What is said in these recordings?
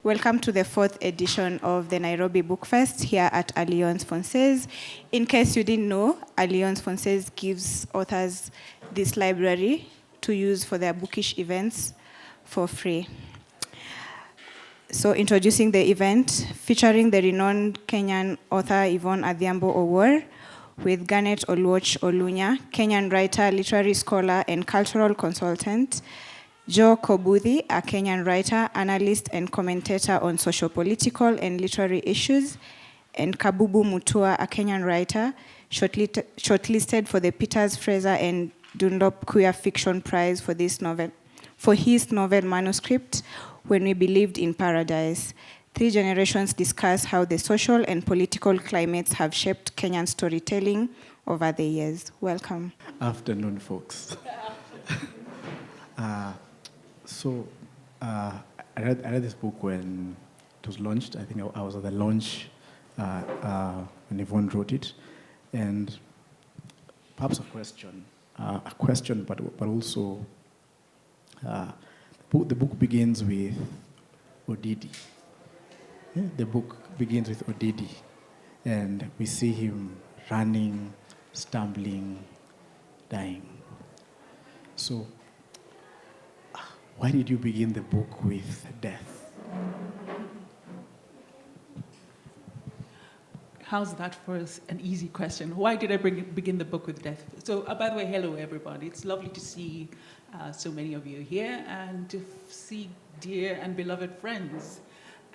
Welcome to the 4th edition of the Nairobi Bookfest here at Alliance Française. In case you didn't know, Alliance Française gives authors this library to use for their bookish events for free. So introducing the event, featuring the renowned Kenyan author Yvonne Adhiambo Owuor, with Gannett, Olwodj, Olunya, Kenyan writer, literary scholar, and cultural consultant, Kobuthi, a Kenyan writer, analyst, and commentator on socio-political and literary issues, and Kabubu Mutua, a Kenyan writer, shortlisted for the Peters, Fraser, and Dunlop Queer Fiction Prize for his novel manuscript, When We Believed in Paradise. 3 generations discuss how the social and political climates have shaped Kenyan storytelling over the years. Welcome. Afternoon, folks. I read this book when it was launched. I think I was at the launch when Yvonne wrote it. And perhaps a question, but also the book begins with Odidi. Yeah, the book begins with Odidi, and we see him running, stumbling, dying. So, why did you begin the book with death? How's that for an easy question? Why did I begin the book with death? So, by the way, hello everybody. It's lovely to see so many of you here and to see dear and beloved friends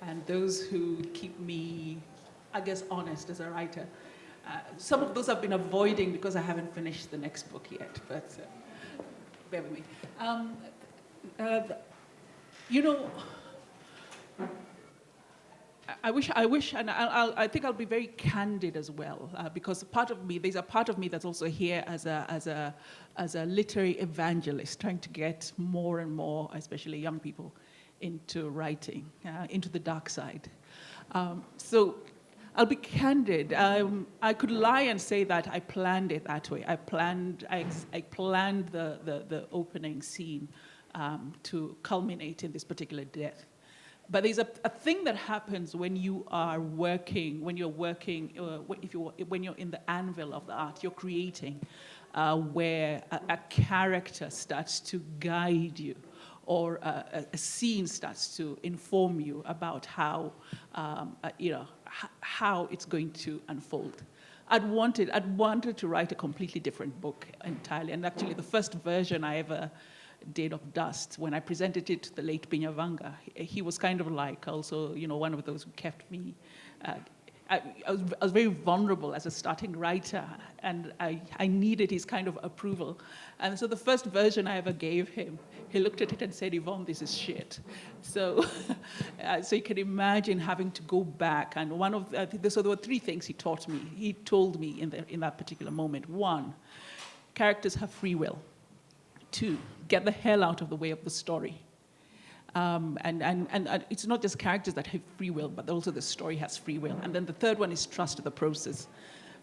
and those who keep me, I guess, honest as a writer. Some of those I've been avoiding because I haven't finished the next book yet, but bear with me. I wish, and I think I'll be very candid as well, because there's a part of me that's also here as a literary evangelist, trying to get more and more, especially young people, into writing, into the dark side. So I'll be candid. I could lie and say that I planned it that way. I planned the opening scene to culminate in this particular death. But there's a thing that happens when you're in the anvil of the art, you're creating, where a character starts to guide you, or a scene starts to inform you about how it's going to unfold. I'd wanted to write a completely different book entirely, and actually the first version I ever did of Dust, when I presented it to the late Binyavanga, he was kind of like also, one of those who kept me. I was very vulnerable as a starting writer, and I needed his kind of approval. And so the first version I ever gave him, he looked at it and said, "Yvonne, this is shit." So, so you can imagine having to go back. And so there were 3 things he taught me. He told me in that particular moment. 1, characters have free will. 2, get the hell out of the way of the story. And it's not just characters that have free will, but also the story has free will. And then the 3rd one is trust the process.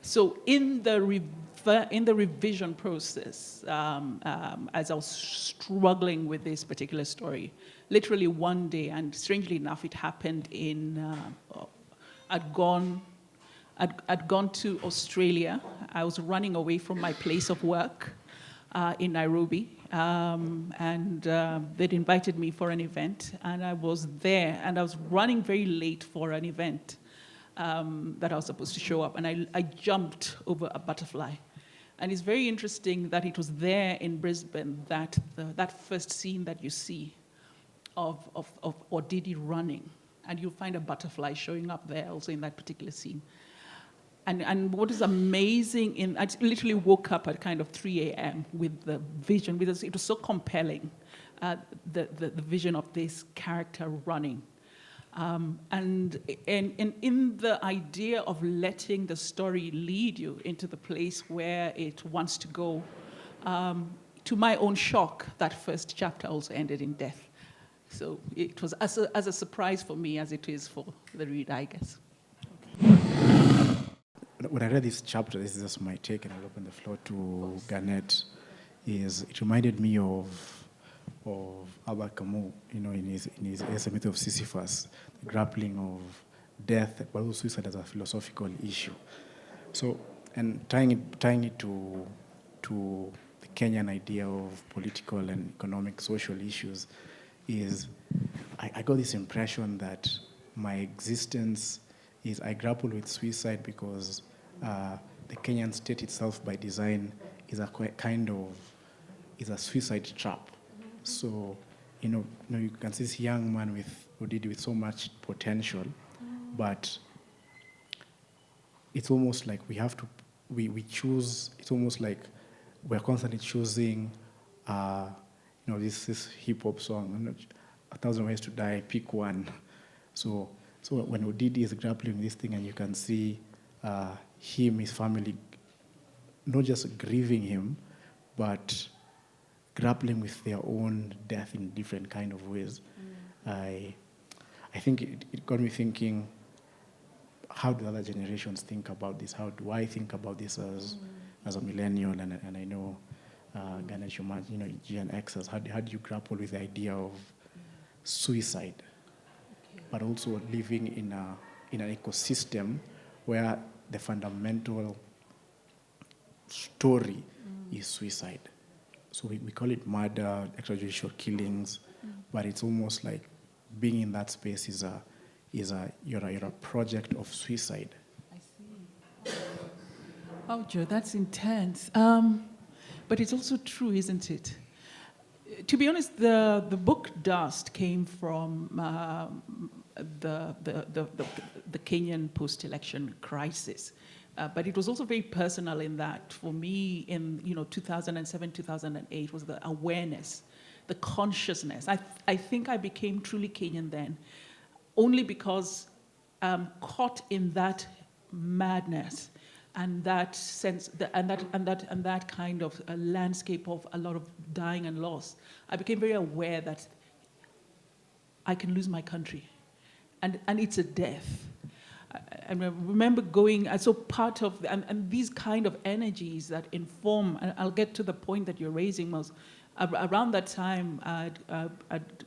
So in the revision process, as I was struggling with this particular story, literally one day, and strangely enough, it happened I'd gone to Australia. I was running away from my place of work in Nairobi, and they'd invited me for an event, and I was there, and I was running very late for an event that I was supposed to show up, and I jumped over a butterfly. And it's very interesting that it was there in Brisbane that that first scene that you see of Odidi running, and you'll find a butterfly showing up there also in that particular scene. And what is amazing, I literally woke up at kind of 3 a.m. with the vision, because it was so compelling, the vision of this character running. And in the idea of letting the story lead you into the place where it wants to go, to my own shock, that first chapter also ended in death. So it was as a surprise for me as it is for the reader, I guess. When I read this chapter, this is just my take, and I'll open the floor to Gannett, it reminded me of of Albert Camus, in his essay Myth of Sisyphus, the grappling of death, but also suicide as a philosophical issue. So, and tying it to the Kenyan idea of political and economic social issues is, I got this impression that my existence is, I grapple with suicide because the Kenyan state itself by design is is a suicide trap. So, you can see this young man who did with so much potential, but it's almost like we choose, it's almost like we're constantly choosing, this hip hop song, 1,000 Ways to Die, pick one. So when Odidi is grappling with this thing, and you can see him, his family, not just grieving him, but grappling with their own death in different kind of ways. I think it got me thinking, how do other generations think about this? How do I think about this as a millennial? And I know, Gannett, Gen Xers, how do you grapple with the idea of suicide, but also living in an ecosystem where the fundamental story is suicide? So we call it murder, extrajudicial killings, but it's almost like being in that space you're a project of suicide. I see. Oh, Joe, that's intense. But it's also true, isn't it? To be honest, the book Dust came from the Kenyan post-election crisis. But it was also very personal in that, for me, in 2007, 2008, was the awareness, the consciousness. I think I became truly Kenyan then, only because caught in that madness and that sense, and that kind of a landscape of a lot of dying and loss. I became very aware that I can lose my country, and it's a death. I remember going, so part of, and these kind of energies that inform, and I'll get to the point that you're raising, was around that time, I'd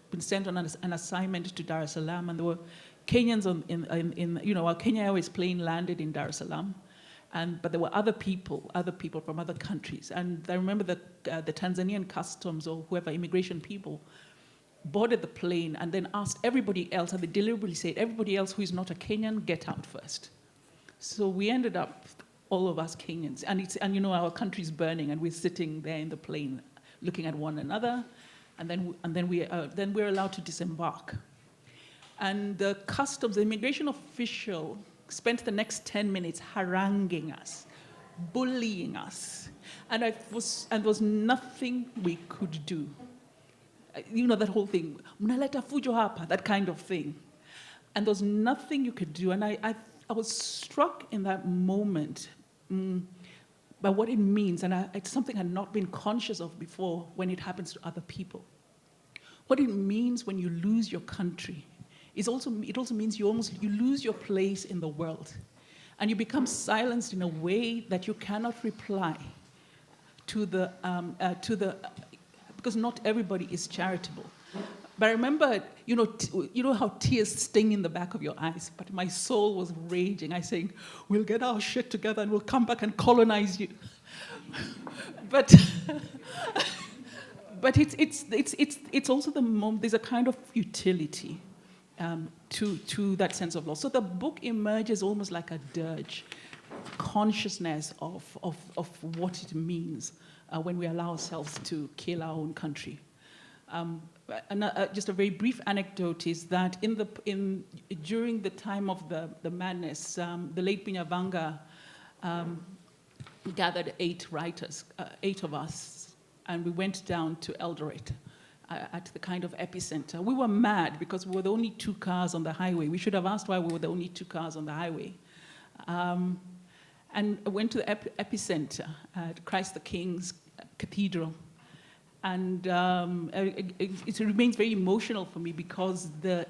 been sent on an assignment to Dar es Salaam, and there were Kenyans our Kenya Airways plane landed in Dar es Salaam, but there were other people from other countries. And I remember the Tanzanian customs or whoever, immigration people, boarded the plane and then asked everybody else, and they deliberately said, everybody else who is not a Kenyan, get out first. So we ended up, all of us Kenyans, and our country's burning, and we're sitting there in the plane looking at one another, and then we're allowed to disembark. And the immigration official spent the next 10 minutes haranguing us, bullying us, and there was nothing we could do. That whole thing, mnaleta fujo hapa, that kind of thing. And there was nothing you could do. And I was struck in that moment by what it means, and it's something I'd not been conscious of before when it happens to other people. What it means when you lose your country it also means you lose your place in the world, and you become silenced in a way that you cannot reply to the because not everybody is charitable. But I remember, you know how tears sting in the back of your eyes, but my soul was raging. I saying, we'll get our shit together and we'll come back and colonize you. But it's also the moment, there's a kind of futility to that sense of loss. So the book emerges almost like a dirge, consciousness of what it means when we allow ourselves to kill our own country. Just a very brief anecdote is that during the time of the madness, the late Binyavanga gathered 8 writers, 8 of us, and we went down to Eldoret at the kind of epicenter. We were mad because we were the only 2 cars on the highway. We should have asked why we were the only 2 cars on the highway. And I went to the epicenter at Christ the King's Cathedral. And it remains very emotional for me because the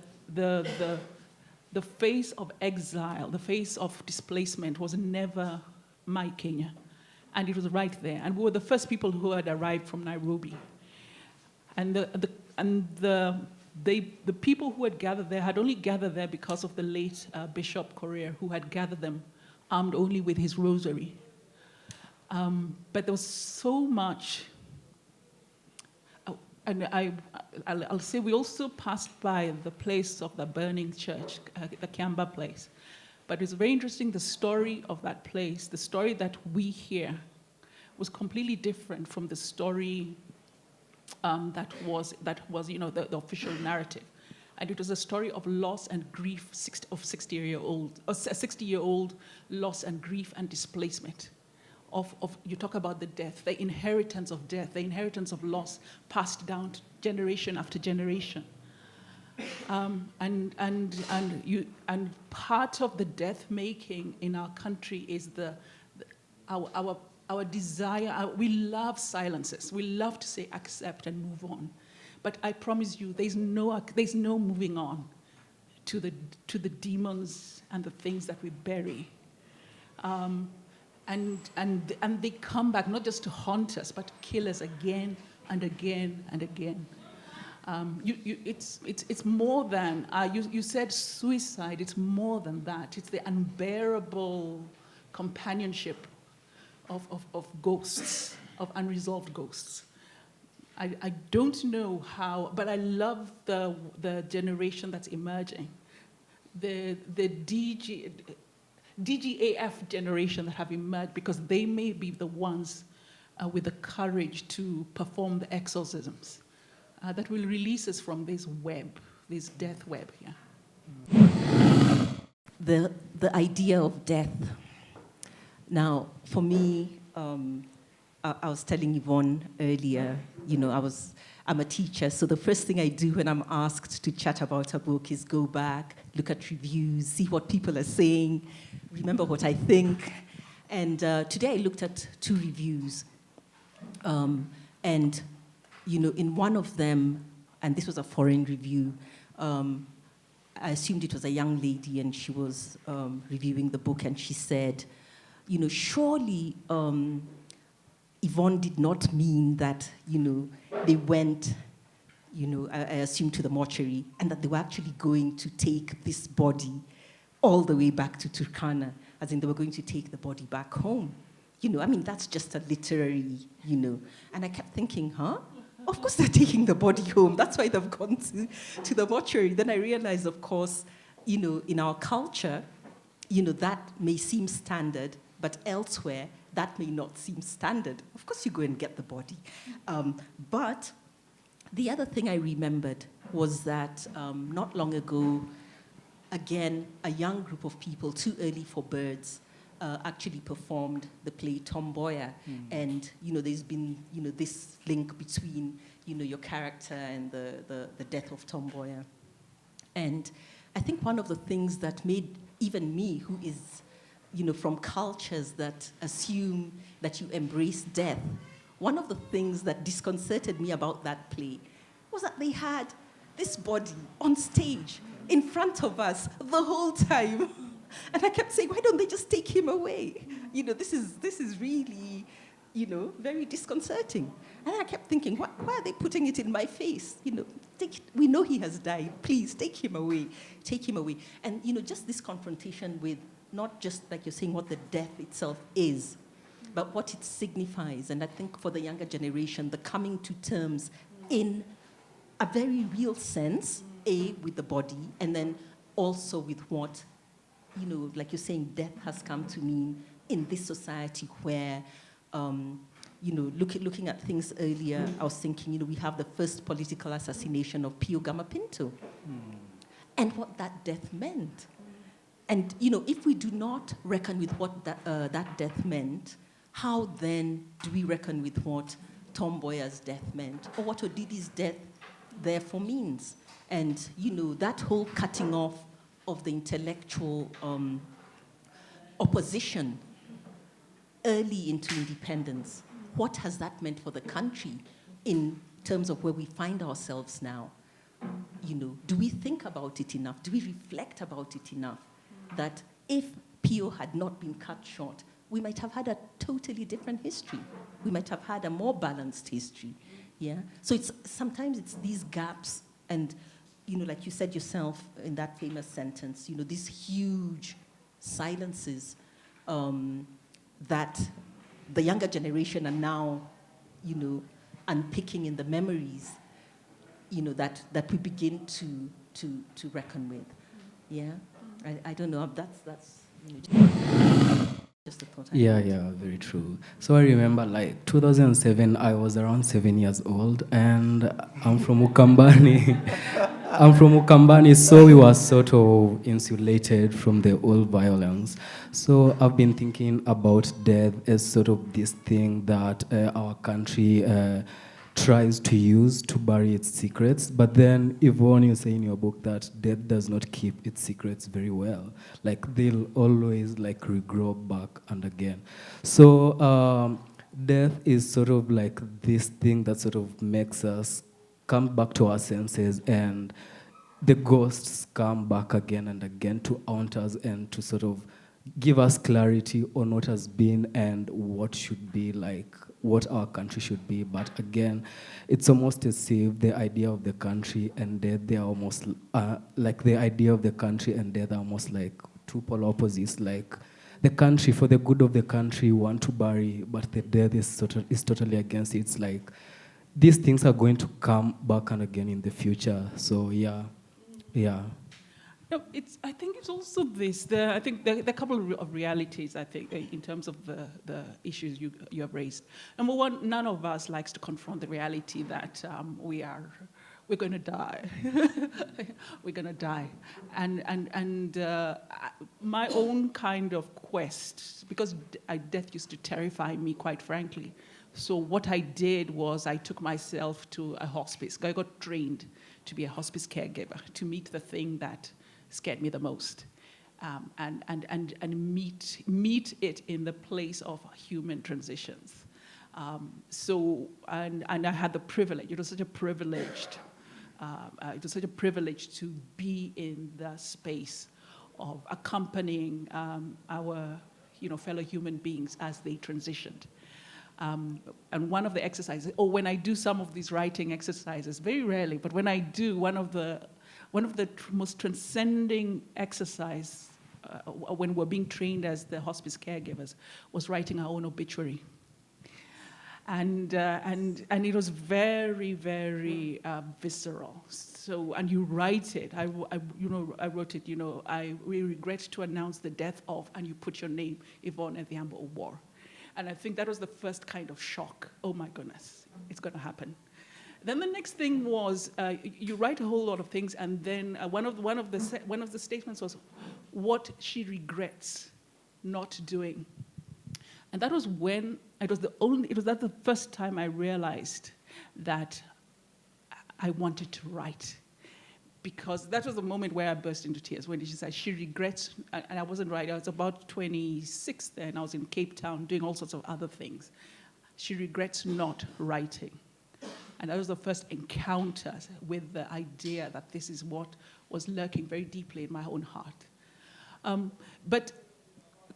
face of exile, the face of displacement was never my Kenya. And it was right there. And we were the first people who had arrived from Nairobi. And the people who had gathered there had only gathered there because of the late Bishop Korir, who had gathered them armed only with his rosary. But there was so much. And I'll say we also passed by the place of the burning church, the Kiamba place. But it's very interesting, the story of that place, the story that we hear, was completely different from the story that was the official narrative. And it was a story of loss and grief of 60-year-old loss and grief and displacement. You talk about the death, the inheritance of death, the inheritance of loss passed down to generation after generation. And part of the death making in our country is our desire. We love silences. We love to say accept and move on. But I promise you, there's no moving on to the demons and the things that we bury. And they come back not just to haunt us, but to kill us again and again and again. It's more than you said suicide. It's more than that. It's the unbearable companionship of ghosts, of unresolved ghosts. I don't know how, but I love the generation that's emerging, the DGAF generation that have emerged, because they may be the ones with the courage to perform the exorcisms that will release us from this web, this death web here. The idea of death. Now, for me, I was telling Yvonne earlier, I'm a teacher, so the first thing I do when I'm asked to chat about a book is go back, look at reviews, see what people are saying, remember what I think. And today I looked at 2 reviews. And, in one of them, and this was a foreign review, I assumed it was a young lady, and she was reviewing the book, and she said, surely Yvonne did not mean that, they went, I assume to the mortuary, and that they were actually going to take this body all the way back to Turkana, as in they were going to take the body back home. That's just a literary, And I kept thinking, huh? Of course they're taking the body home. That's why they've gone to the mortuary. Then I realized, of course, in our culture, that may seem standard, but elsewhere, that may not seem standard. Of course, you go and get the body. But the other thing I remembered was that not long ago, again, a young group of people, Too Early for Birds, actually performed the play Tomboya. And, there's been, this link between, your character and the death of Tomboya. And I think one of the things that made even me, who is from cultures that assume that you embrace death, one of the things that disconcerted me about that play was that they had this body on stage in front of us the whole time. And I kept saying, why don't they just take him away? This is really, very disconcerting. And I kept thinking, why are they putting it in my face? We know he has died. Please, take him away. Take him away. And, just this confrontation with not just, like you're saying, what the death itself is, but what it signifies. And I think for the younger generation, the coming to terms in a very real sense, with the body, and then also with what, like you're saying, death has come to mean in this society where, looking at things earlier, I was thinking, we have the first political assassination of Pio Gama Pinto, and what that death meant. And, if we do not reckon with what that death meant, how then do we reckon with what Tomboya's death meant, or what Odidi's death therefore means? And, that whole cutting off of the intellectual opposition early into independence, what has that meant for the country in terms of where we find ourselves now? Do we think about it enough? Do we reflect about it enough? That if Pio had not been cut short, we might have had a totally different history. We might have had a more balanced history. Yeah. So sometimes it's these gaps, and like you said yourself in that famous sentence, these huge silences that the younger generation are now, unpicking in the memories, that we begin to reckon with. Yeah. I don't know. That's just a thought. Yeah, very true. So I remember 2007, I was around 7 years old, and I'm from Ukambani. So we were sort of insulated from the old violence. So I've been thinking about death as sort of this thing that our country tries to use to bury its secrets. But then, Yvonne, you say in your book that death does not keep its secrets very well. They'll always regrow back and again. So death is sort of this thing that sort of makes us come back to our senses, and the ghosts come back again and again to haunt us and to sort of give us clarity on what has been and what should be, what our country should be. But again, it's almost as if the idea of the country and death, they are almost the idea of the country and death are almost like two polar opposites. The country, for the good of the country, want to bury, but the death is totally against it. It's these things are going to come back and again in the future. So yeah. No, I think it's also this. I think there are a couple of realities, I think, in terms of the issues you have raised. Number one, none of us likes to confront the reality that we're going to die. We're going to die. And my own kind of quest, because death used to terrify me, quite frankly. So what I did was I took myself to a hospice. I got trained to be a hospice caregiver, to meet the thing that scared me the most, and meet it in the place of human transitions. And I had the privilege. It was such a privilege to be in the space of accompanying our fellow human beings as they transitioned. And one of the exercises, when I do some of these writing exercises, very rarely, but when I do, one of the most transcending exercise when we're being trained as the hospice caregivers was writing our own obituary. And it was very, very visceral. So, and you write it. I wrote it. We regret to announce the death of, and you put your name, Yvonne Adhiambo Owuor. And I think that was the first kind of shock. Oh my goodness, it's going to happen. Then the next thing was you write a whole lot of things, and then one of the statements was what she regrets not doing. And that was when it was the first time I realized that I wanted to write. Because that was the moment where I burst into tears, when she said she regrets, and I wasn't right, I was about 26 then, I was in Cape Town doing all sorts of other things. She regrets not writing. And that was the first encounter with the idea that this is what was lurking very deeply in my own heart. But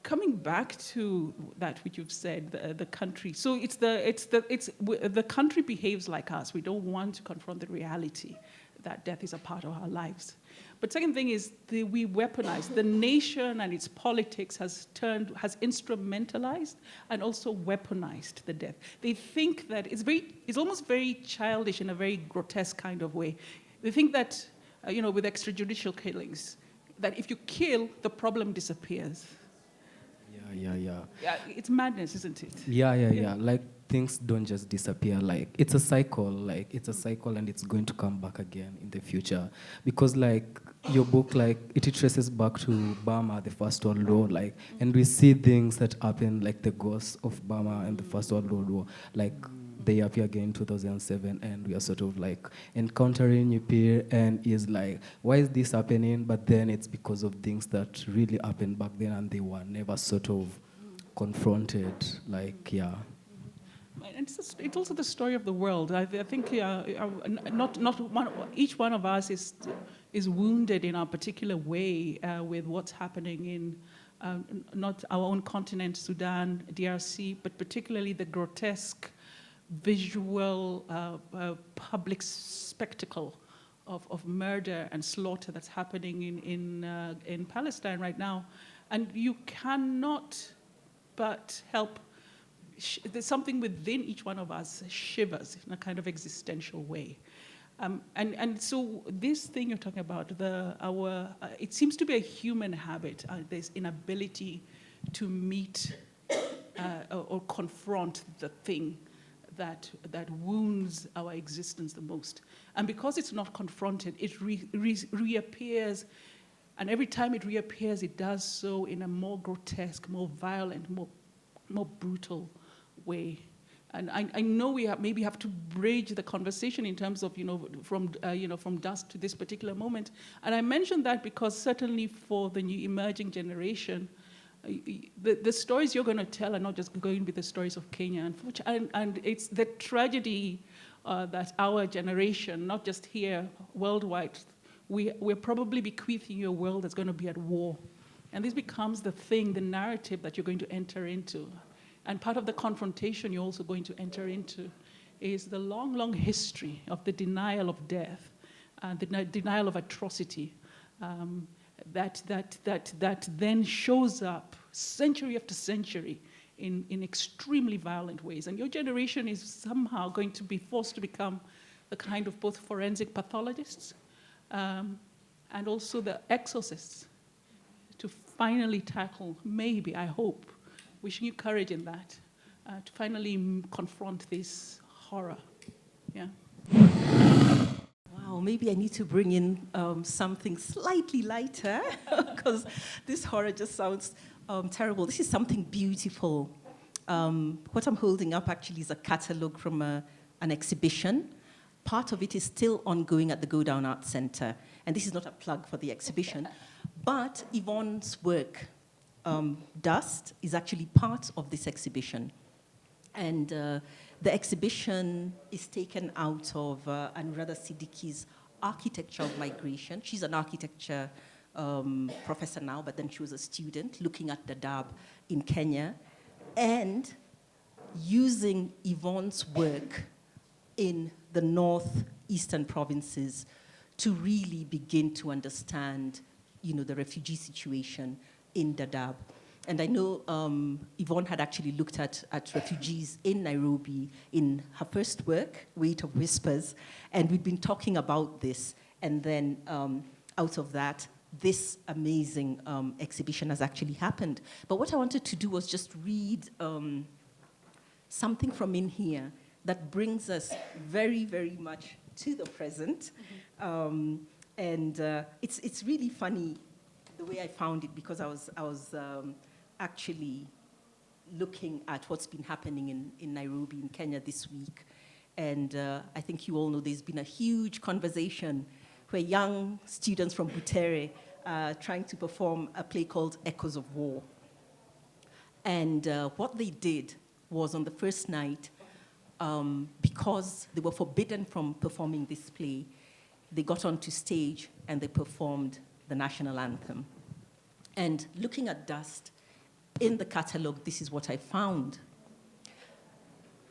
coming back to that which you've said, the country. So the country behaves like us. We don't want to confront the reality that death is a part of our lives. But second thing is we weaponize. The nation and its politics has instrumentalized and also weaponized the death. They think that it's almost very childish in a very grotesque kind of way. They think that, with extrajudicial killings, that if you kill, the problem disappears. Yeah. It's madness, isn't it? Yeah. Things don't just disappear. It's a cycle. It's a cycle, and it's going to come back again in the future. Because your book, it traces back to Burma, the First World War. And we see things that happen, the ghosts of Burma and the First World War. They appear again in 2007, and we are sort of encountering Upir, and is why is this happening? But then it's because of things that really happened back then, and they were never sort of confronted. And it's also the story of the world. I think each one of us is wounded in our particular way with what's happening in not our own continent, Sudan, DRC, but particularly the grotesque visual public spectacle of murder and slaughter that's happening in Palestine right now. And you cannot but help, there's something within each one of us shivers in a kind of existential way. And so this thing you're talking about, it seems to be a human habit, this inability to meet or confront the thing that wounds our existence the most. And because it's not confronted, it reappears, and every time it reappears, it does so in a more grotesque, more violent, more brutal way. And I know we maybe have to bridge the conversation in terms of, from dusk to this particular moment. And I mention that because certainly for the new emerging generation, the stories you're going to tell are not just going to be the stories of Kenya, and it's the tragedy that our generation, not just here, worldwide, we're probably bequeathing you a world that's going to be at war. And this becomes the narrative that you're going to enter into. And part of the confrontation you're also going to enter into is the long, long history of the denial of death and the denial of atrocity that then shows up century after century in extremely violent ways. And your generation is somehow going to be forced to become the kind of both forensic pathologists and also the exorcists to finally tackle, maybe, I hope, wishing you courage in that, to finally confront this horror. Yeah. Wow, maybe I need to bring in something slightly lighter because this horror just sounds terrible. This is something beautiful. What I'm holding up actually is a catalogue from an exhibition. Part of it is still ongoing at the Go Down Art Center. And this is not a plug for the exhibition, but Yvonne's work, Dust, is actually part of this exhibition. And the exhibition is taken out of Anuradha Siddiqui's Architecture of Migration. She's an architecture professor now, but then she was a student looking at Dadaab in Kenya and using Yvonne's work in the northeastern provinces to really begin to understand, the refugee situation in Dadaab. And I know Yvonne had actually looked at refugees in Nairobi in her first work, Weight of Whispers, and we'd been talking about this. And then out of that, this amazing exhibition has actually happened. But what I wanted to do was just read something from in here that brings us very, very much to the present. It's really funny the way I found it, because I was actually looking at what's been happening in Nairobi, in Kenya this week. And I think you all know there's been a huge conversation where young students from Butere are trying to perform a play called Echoes of War. And what they did was on the first night, because they were forbidden from performing this play, they got onto stage and they performed the national anthem. And looking at Dust, in the catalogue, this is what I found.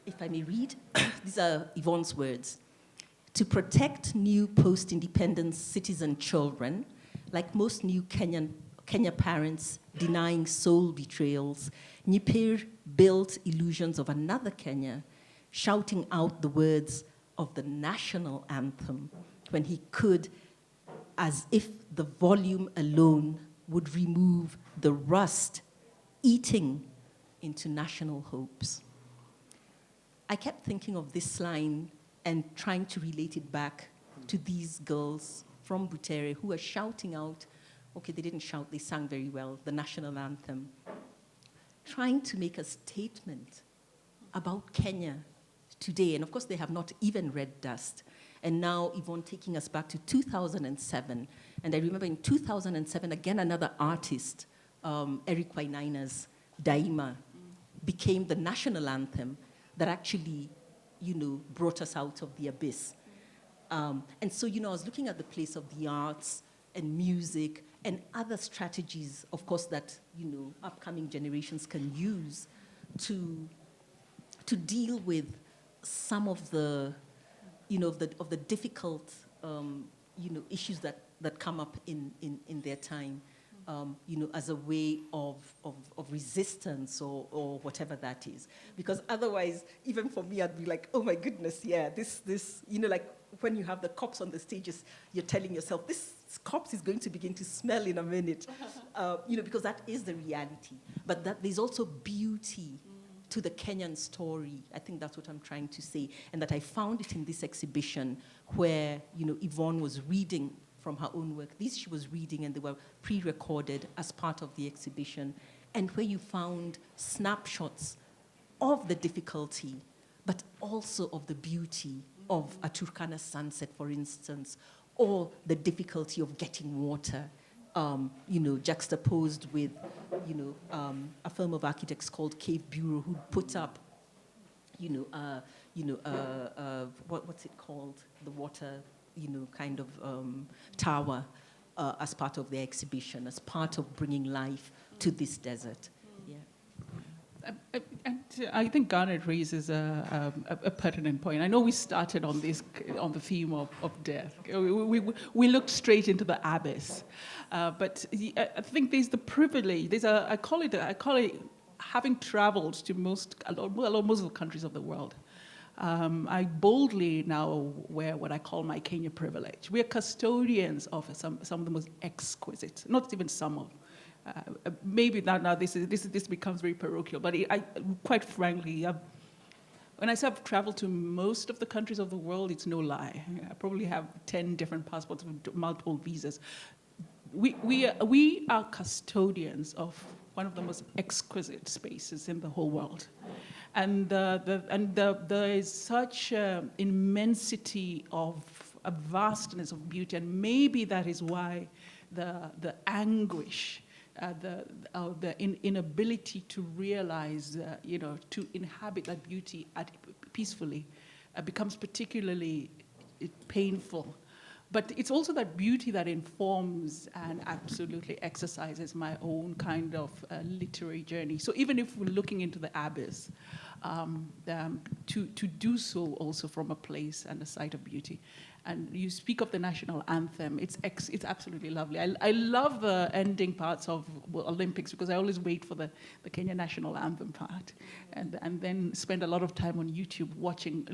If I may read, these are Yvonne's words. To protect new post-independence citizen children, like most new Kenya parents denying soul betrayals, Nyipir built illusions of another Kenya, shouting out the words of the national anthem when he could, as if the volume alone would remove the rust eating into national hopes. I kept thinking of this line and trying to relate it back to these girls from Butere who are shouting out, okay, they didn't shout, they sang very well, the national anthem, trying to make a statement about Kenya today. And of course, they have not even read Dust. And now Yvonne taking us back to 2007. And I remember in 2007, again, another artist, Eric Wainaina's Daima, became the national anthem that actually, brought us out of the abyss. And so, I was looking at the place of the arts and music and other strategies, of course, that, upcoming generations can use to deal with some of the, of the difficult, issues that come up in their time, as a way of resistance or whatever that is. Because otherwise, even for me, I'd be like, oh my goodness, yeah, this, like when you have the cops on the stages, you're telling yourself, this corpse is going to begin to smell in a minute, because that is the reality. But that there's also beauty to the Kenyan story. I think that's what I'm trying to say. And that I found it in this exhibition where, Yvonne was reading from her own work. These she was reading, and they were pre-recorded as part of the exhibition. And where you found snapshots of the difficulty, but also of the beauty of a Turkana sunset, for instance, or the difficulty of getting water, juxtaposed with, a firm of architects called Cave Bureau, who put up, what's it called? The water, kind of tower as part of their exhibition, as part of bringing life to this desert. And I think Gannett raises a pertinent point. I know we started on the theme of death. We looked straight into the abyss, but I think there's the privilege. I call it having traveled to most of the countries of the world. I boldly now wear what I call my Kenya privilege. We are custodians of some of the most exquisite, not even some of. Maybe now this becomes very parochial, but quite frankly, when I say I've traveled to most of the countries of the world, it's no lie. I probably have 10 different passports with multiple visas. We are custodians of one of the most exquisite spaces in the whole world, and there is such immensity of a vastness of beauty, and maybe that is why the anguish. The inability to realize, to inhabit that beauty peacefully becomes particularly painful. But it's also that beauty that informs and absolutely exercises my own kind of literary journey. So even if we're looking into the abyss, to do so also from a place and a site of beauty. And you speak of the national anthem. It's absolutely lovely. I love the ending parts of Olympics because I always wait for the Kenya national anthem part, and then spend a lot of time on YouTube watching,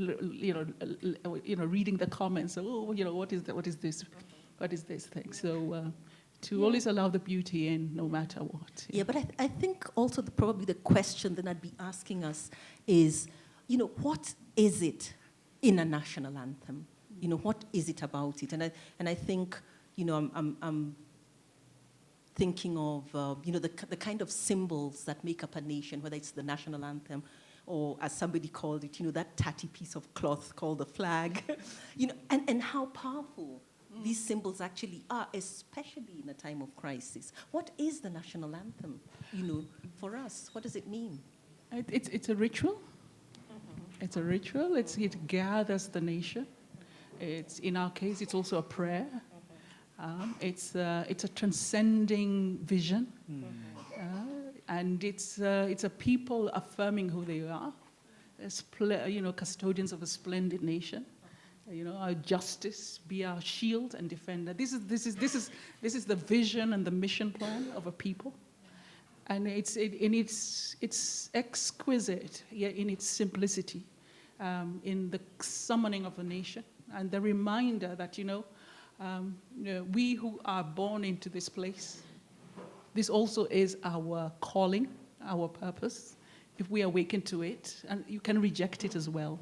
reading the comments. What is this thing? So to always allow the beauty in, no matter what. Yeah, but I think also probably the question that I'd be asking us is, what is it in a national anthem? What is it about it? And I think, I'm thinking of, the kind of symbols that make up a nation, whether it's the national anthem or, as somebody called it, that tatty piece of cloth called the flag, and how powerful these symbols actually are, especially in a time of crisis. What is the national anthem, for us? What does it mean? It's a ritual. It's a ritual. It gathers the nation. In our case, it's also a prayer. It's a transcending vision, and it's a people affirming who they are, custodians of a splendid nation. Our justice be our shield and defender. This is the vision and the mission plan of a people, and it's exquisite in its simplicity, in the summoning of a nation. And the reminder that, we who are born into this place, this also is our calling, our purpose, if we awaken to it. And you can reject it as well.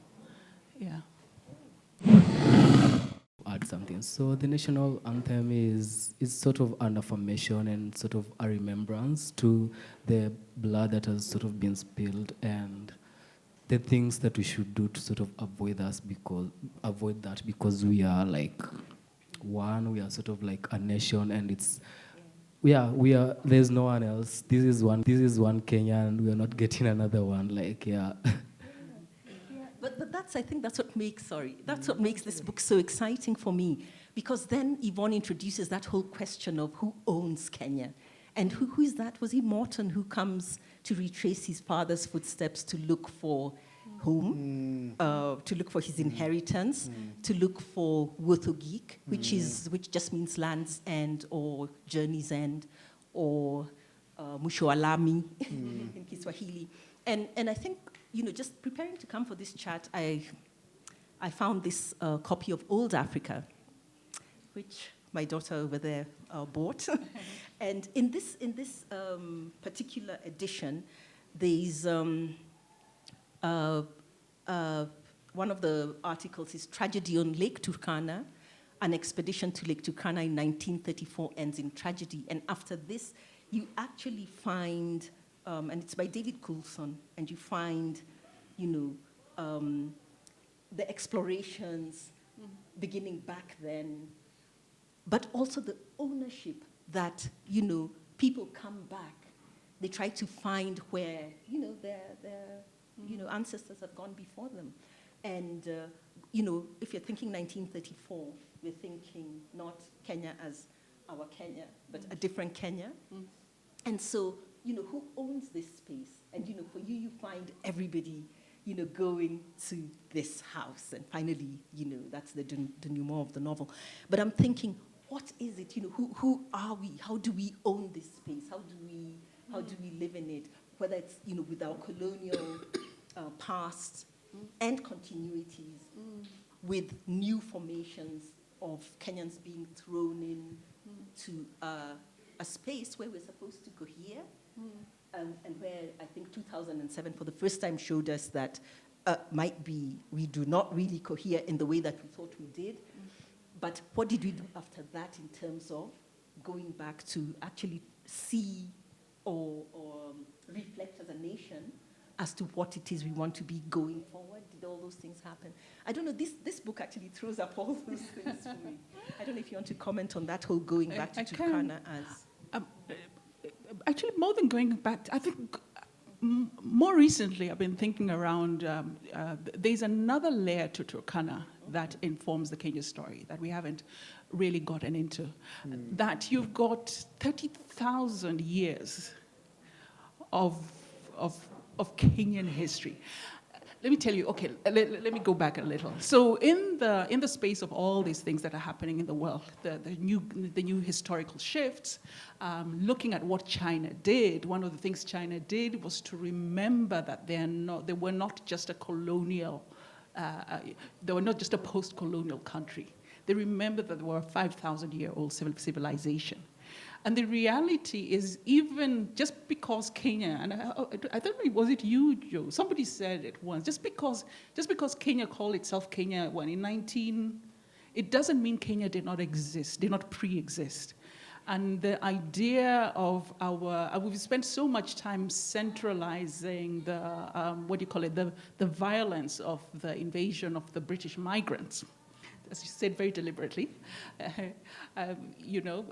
Yeah. Add something. So the national anthem is sort of an affirmation and sort of a remembrance to the blood that has sort of been spilled and the things that we should do to sort of avoid that because we are like one, we are sort of like a nation, and we are there's no one else. This is one Kenya, and we are not getting another one, But I think that's what makes this book so exciting for me, because then Yvonne introduces that whole question of who owns Kenya. And who is that? Was he Morton who comes to retrace his father's footsteps to look for home, to look for his inheritance, to look for Wothogik, which just means land's end or journey's end, or Mwisho Alami in Kiswahili. And I think, just preparing to come for this chat, I found this copy of Old Africa, which my daughter over there bought. And in this particular edition, there's one of the articles is Tragedy on Lake Turkana. An expedition to Lake Turkana in 1934 ends in tragedy. And after this, you actually find, and it's by David Coulson, and you find, the explorations beginning back then, but also the ownership that, people come back. They try to find where, their ancestors have gone before them. And, if you're thinking 1934, we're thinking not Kenya as our Kenya, but a different Kenya. And so, who owns this space? And, for you find everybody, going to this house. And finally, that's the denouement of the novel. But I'm thinking, what is it? Who are we? How do we own this space? How do we live in it? Whether it's, with our colonial past and continuities, with new formations of Kenyans being thrown in to a space where we're supposed to cohere, and where I think 2007 for the first time showed us that might be we do not really cohere in the way that we thought we did. But what did we do after that in terms of going back to actually see or reflect as a nation as to what it is we want to be going forward? Did all those things happen? I don't know, this book actually throws up all those things for me. I don't know if you want to comment on that whole going back to Turkana as... Actually, more than going back, I think more recently I've been thinking around, there's another layer to Turkana that informs the Kenya story that we haven't really gotten into. That you've got 30,000 years of Kenyan history. Let me tell you, okay, let me go back a little. So in the space of all these things that are happening in the world, the new historical shifts, looking at what China did, one of the things China did was to remember that they were not just a colonial, they were not just a post-colonial country. They remembered that they were a 5,000-year-old civilization. And the reality is, even just because Kenya, and I don't know, was it you, Joe? Somebody said it once. Just because Kenya called itself Kenya it doesn't mean Kenya did not exist, did not pre-exist. And the idea of we've spent so much time centralizing the violence of the invasion of the British migrants. As you said very deliberately,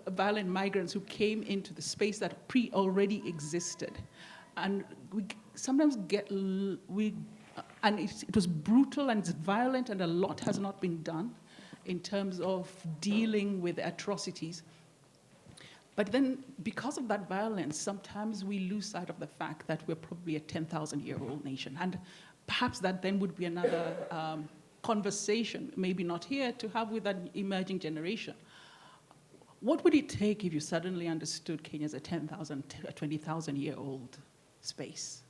violent migrants who came into the space that already existed. And we sometimes and it was brutal and it's violent, and a lot has not been done in terms of dealing with atrocities. But then, because of that violence, sometimes we lose sight of the fact that we're probably a 10,000-year-old nation. And perhaps that then would be another conversation, maybe not here, to have with an emerging generation. What would it take if you suddenly understood Kenya as a 20,000-year-old space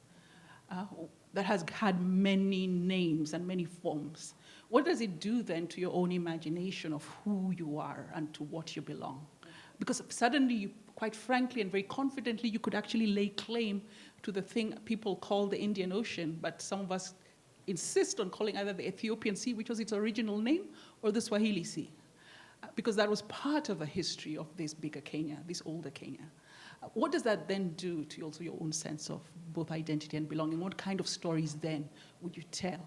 that has had many names and many forms? What does it do then to your own imagination of who you are and to what you belong? Because suddenly, quite frankly and very confidently, you could actually lay claim to the thing people call the Indian Ocean, but some of us insist on calling either the Ethiopian Sea, which was its original name, or the Swahili Sea, because that was part of the history of this bigger Kenya, this older Kenya. What does that then do to also your own sense of both identity and belonging? What kind of stories then would you tell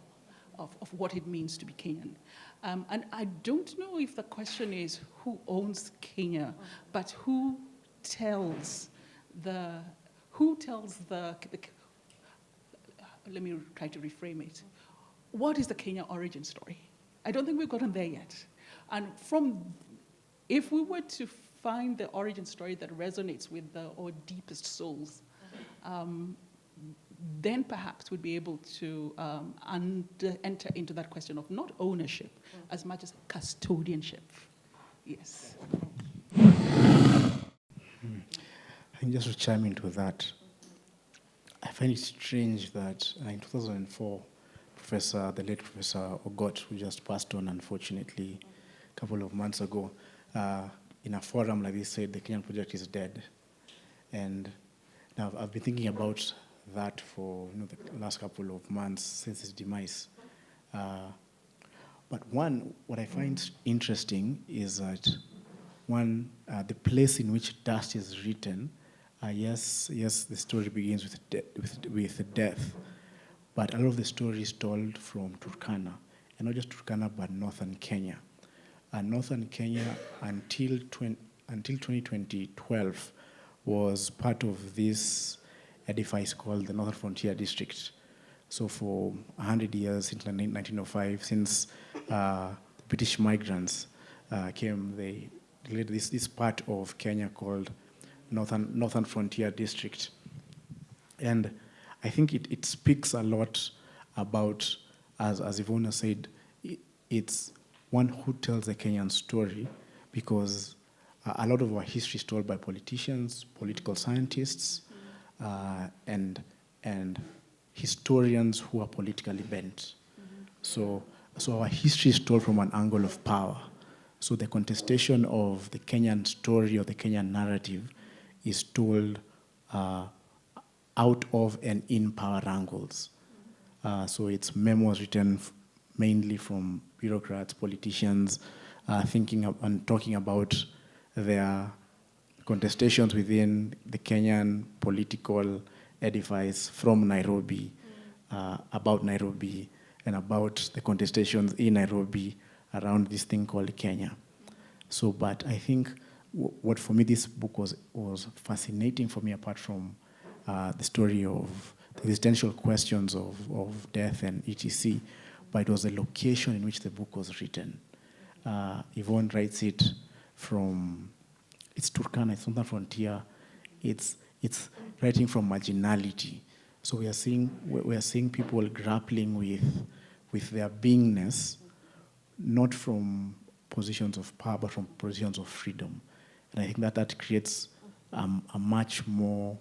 of what it means to be Kenyan? And I don't know if the question is who owns Kenya, but who tells the let me try to reframe it. What is the Kenya origin story? I don't think we've gotten there yet. And if we were to find the origin story that resonates with our deepest souls, then perhaps we'd be able to enter into that question of not ownership as much as custodianship. Yes. I think just to chime into that, I find it strange that in 2004, the late Professor Ogot, who just passed on, unfortunately, a couple of months ago, in a forum like this said the Kenyan project is dead. And now I've been thinking about that for the last couple of months since his demise. But what I find interesting is that the place in which dust is written, yes, the story begins with death, but a lot of the story is told from Turkana, and not just Turkana, but northern Kenya. Northern Kenya until 2012 was part of this edifice called the Northern Frontier District. So for 100 years, since 1905, since British migrants came, they led this part of Kenya called Northern Frontier District. And I think it speaks a lot about, as Yvonne said, it's one who tells the Kenyan story, because a lot of our history is told by politicians, political scientists, and historians who are politically bent. So our history is told from an angle of power. So the contestation of the Kenyan story or the Kenyan narrative is told out of and in power angles. So it's memos written mainly from bureaucrats, politicians, thinking and talking about their contestations within the Kenyan political edifice from Nairobi, about Nairobi, and about the contestations in Nairobi around this thing called Kenya. So, but I think what for me this book was fascinating for me, apart from the story of the existential questions of death and etc., but it was the location in which the book was written. Yvonne writes it from, it's Turkana, it's Northern Frontier, it's writing from marginality. So we are seeing people grappling with their beingness, not from positions of power, but from positions of freedom. And I think that creates a much more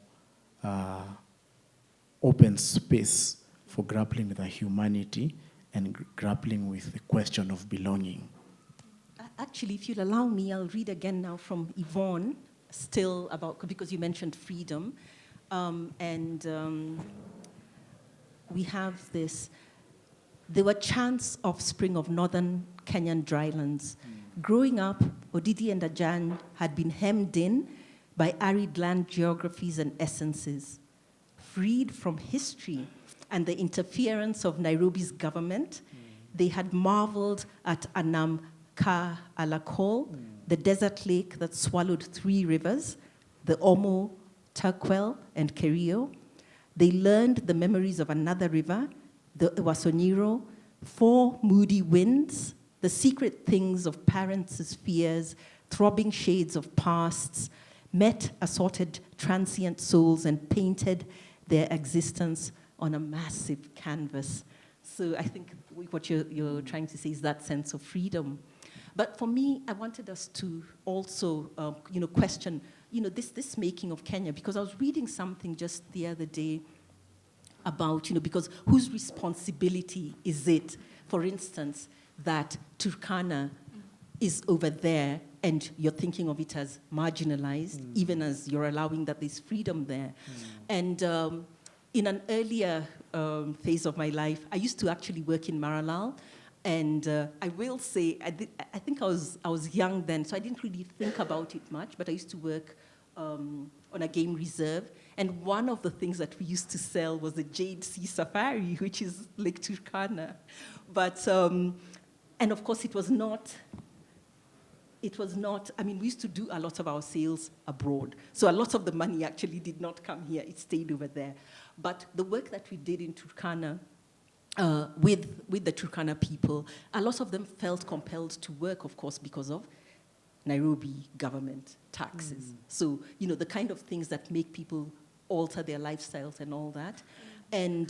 open space for grappling with our humanity and grappling with the question of belonging. Actually, if you'll allow me, I'll read again now from Yvonne, still about, because you mentioned freedom. We have this. They were chants offspring of northern Kenyan drylands. Growing up, Odidi and Ajan had been hemmed in by arid land geographies and essences. Freed from history and the interference of Nairobi's government, they had marveled at Anam Ka Alakol, the desert lake that swallowed 3 rivers, the Omo, Turkwel, and Kerio. They learned the memories of another river, the Wasonyiro, 4 moody winds, the secret things of parents' fears, throbbing shades of pasts, met assorted transient souls and painted their existence on a massive canvas. So I think what you're trying to say is that sense of freedom. But for me, I wanted us to also, question, this making of Kenya, because I was reading something just the other day about, because whose responsibility is it, for instance, that Turkana is over there and you're thinking of it as marginalized, even as you're allowing that there's freedom there. And in an earlier phase of my life, I used to actually work in Maralal. And I will say, I think I was young then, so I didn't really think about it much, but I used to work on a game reserve. And one of the things that we used to sell was the Jade Sea Safari, which is Lake Turkana. But, and of course it was not, I mean, we used to do a lot of our sales abroad. So a lot of the money actually did not come here, it stayed over there. But the work that we did in Turkana, with the Turkana people, a lot of them felt compelled to work, of course, because of Nairobi government taxes. So, the kind of things that make people alter their lifestyles and all that. And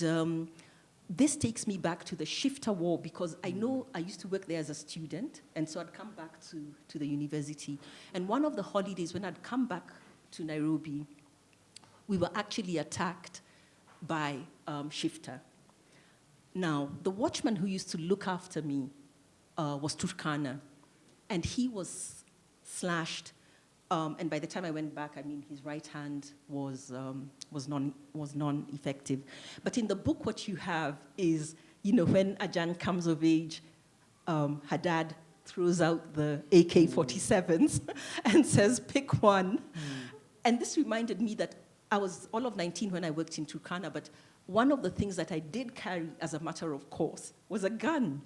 this takes me back to the shifter war, because I know I used to work there as a student, and so I'd come back to the university. And one of the holidays when I'd come back to Nairobi, we were actually attacked by shifter. Now, the watchman who used to look after me was Turkana, and he was slashed. And by the time I went back, I mean, his right hand was non-effective. But in the book, what you have is, you know, when Ajan comes of age, her dad throws out the AK-47s and says, pick one. And this reminded me that I was all of 19 when I worked in Turkana, but one of the things that I did carry as a matter of course was a gun.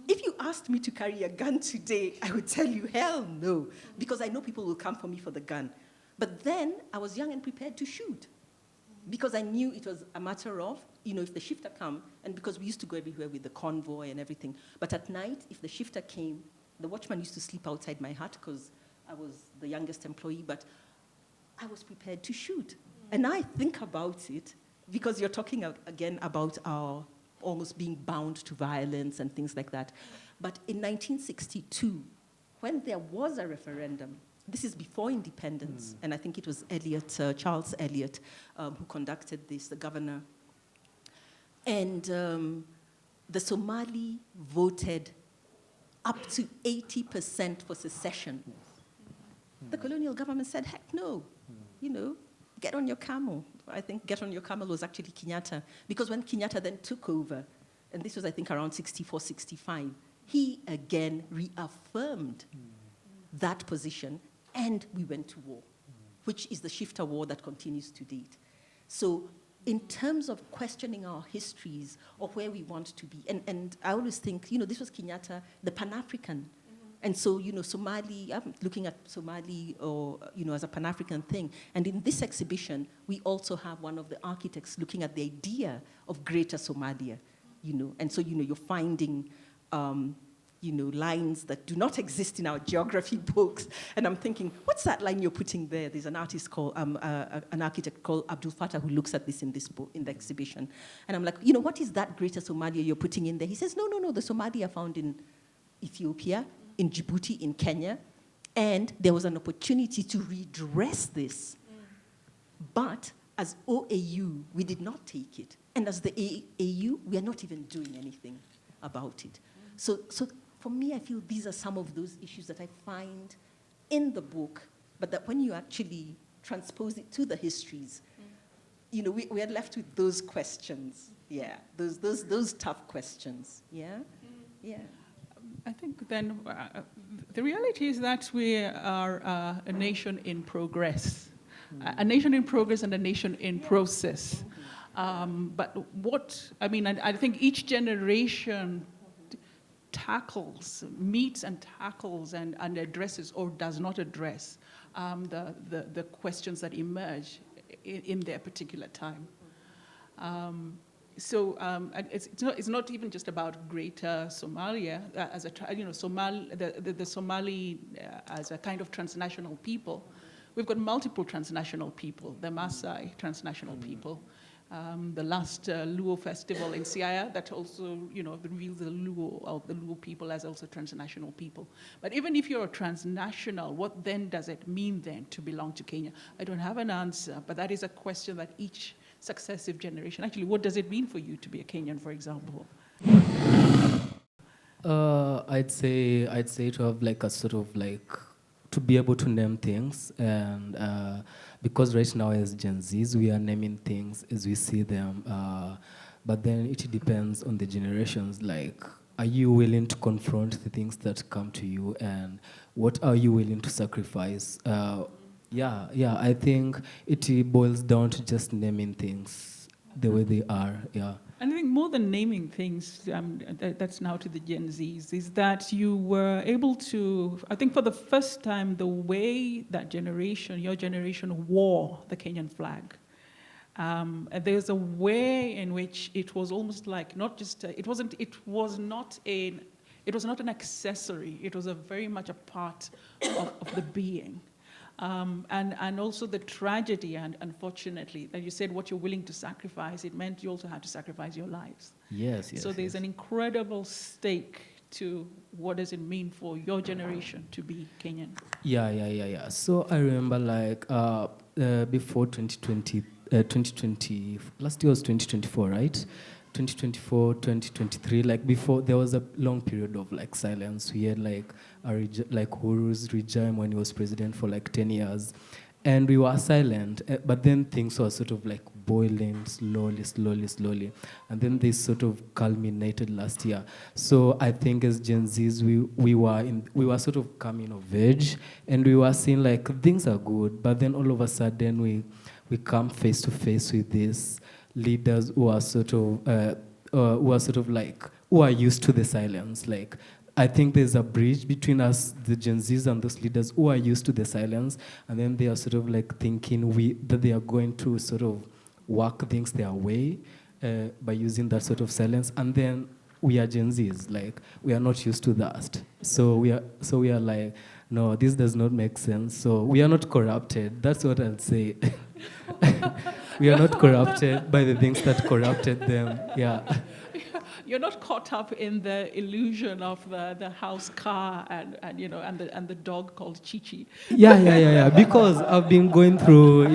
If you asked me to carry a gun today, I would tell you, hell no, because I know people will come for me for the gun. But then I was young and prepared to shoot, because I knew it was a matter of, you know, if the shifter come, and because we used to go everywhere with the convoy and everything, but at night, if the shifter came, the watchman used to sleep outside my hut because I was the youngest employee, but I was prepared to shoot. And I think about it, because you're talking again about our almost being bound to violence and things like that. But in 1962, when there was a referendum, this is before independence, and I think it was Charles Eliot, who conducted this, the governor. And the Somali voted up to 80% for secession. The colonial government said, heck no, you know, get on your camel. I think get on your camel was actually Kenyatta, because when Kenyatta then took over, and this was, I think, around 64, 65, he again reaffirmed that position, and we went to war, which is the shifter war that continues to date. So in terms of questioning our histories or where we want to be, and I always think, you know, this was Kenyatta, the Pan-African. And so, you know, Somali, I'm looking at Somali or, you know, as a Pan-African thing. And in this exhibition, we also have one of the architects looking at the idea of Greater Somalia, you know. And so, you know, you're finding, you know, lines that do not exist in our geography books. And I'm thinking, what's that line you're putting there? There's an artist called, an architect called Abdul Fattah who looks at this in this book, in the exhibition. And I'm like, you know, what is that Greater Somalia you're putting in there? He says, no, the Somalia found in Ethiopia, in Djibouti, in Kenya, and there was an opportunity to redress this. But as OAU, we did not take it. And as the AU, we are not even doing anything about it. So for me, I feel these are some of those issues that I find in the book, but that when you actually transpose it to the histories, you know, we are left with those questions. Yeah, those tough questions. Yeah, yeah. I think then the reality is that we are a nation in progress, a nation in progress and a nation in process. But what, I mean, I think each generation meets and tackles and addresses or does not address the questions that emerge in their particular time. So it's not even just about Greater Somalia as a the Somali as a kind of transnational people. We've got multiple transnational people. The Maasai transnational people. The last Luo festival in Siaya that also reveals the Luo people as also transnational people. But even if you're transnational, what then does it mean then to belong to Kenya? I don't have an answer, but that is a question that each successive generation. Actually, what does it mean for you to be a Kenyan, for example? I'd say to have like a sort of like to be able to name things, and because right now as Gen Zs we are naming things as we see them, but then it depends on the generations. Like, are you willing to confront the things that come to you, and what are you willing to sacrifice? Yeah, I think it boils down to just naming things the way they are, yeah. And I think more than naming things, that's now to the Gen Zs, is that you were able to, I think for the first time, the way that your generation wore the Kenyan flag. There's a way in which it was almost like not just, it was not an accessory, it was very much a part of the being. And also the tragedy, and unfortunately, that you said what you're willing to sacrifice, it meant you also had to sacrifice your lives. Yes, yes. So there's an incredible stake to what does it mean for your generation to be Kenyan. Yeah. So I remember before 2020, 2020, last year was 2024, right? 2024, 2023, before there was a long period of silence. We had Uhuru's regime when he was president for 10 years. And we were silent, but then things were sort of boiling slowly. And then they sort of culminated last year. So I think as Gen Zs, we were sort of coming of age, and we were seeing things are good, but then all of a sudden we come face to face with these leaders who are who are used to the silence. I think there's a bridge between us, the Gen Zs, and those leaders who are used to the silence, and then they are sort of thinking that they are going to sort of work things their way by using that sort of silence, and then we are Gen Zs, we are not used to that. So we are no, this does not make sense. So we are not corrupted. That's what I'll say. We are not corrupted by the things that corrupted them. Yeah. You're not caught up in the illusion of the house car and the dog called Chichi. Yeah. Because I've been going through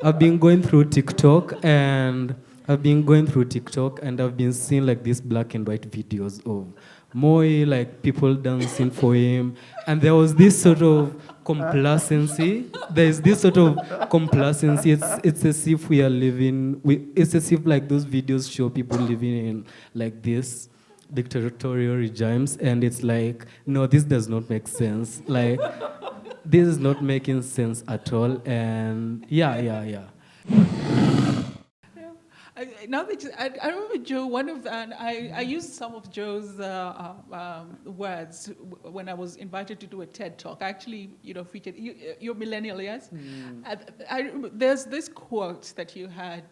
I've been going through TikTok and I've been seeing these black and white videos of Moi, people dancing for him, and there was this sort of complacency. There's this sort of complacency. It's as if we are living. It's as if those videos show people living in this dictatorial regimes, and it's no, this does not make sense. This is not making sense at all. And yeah. Now that I remember Joe, I used some of Joe's words when I was invited to do a TED talk. I actually, featured you're millennial, yes? There's this quote that you had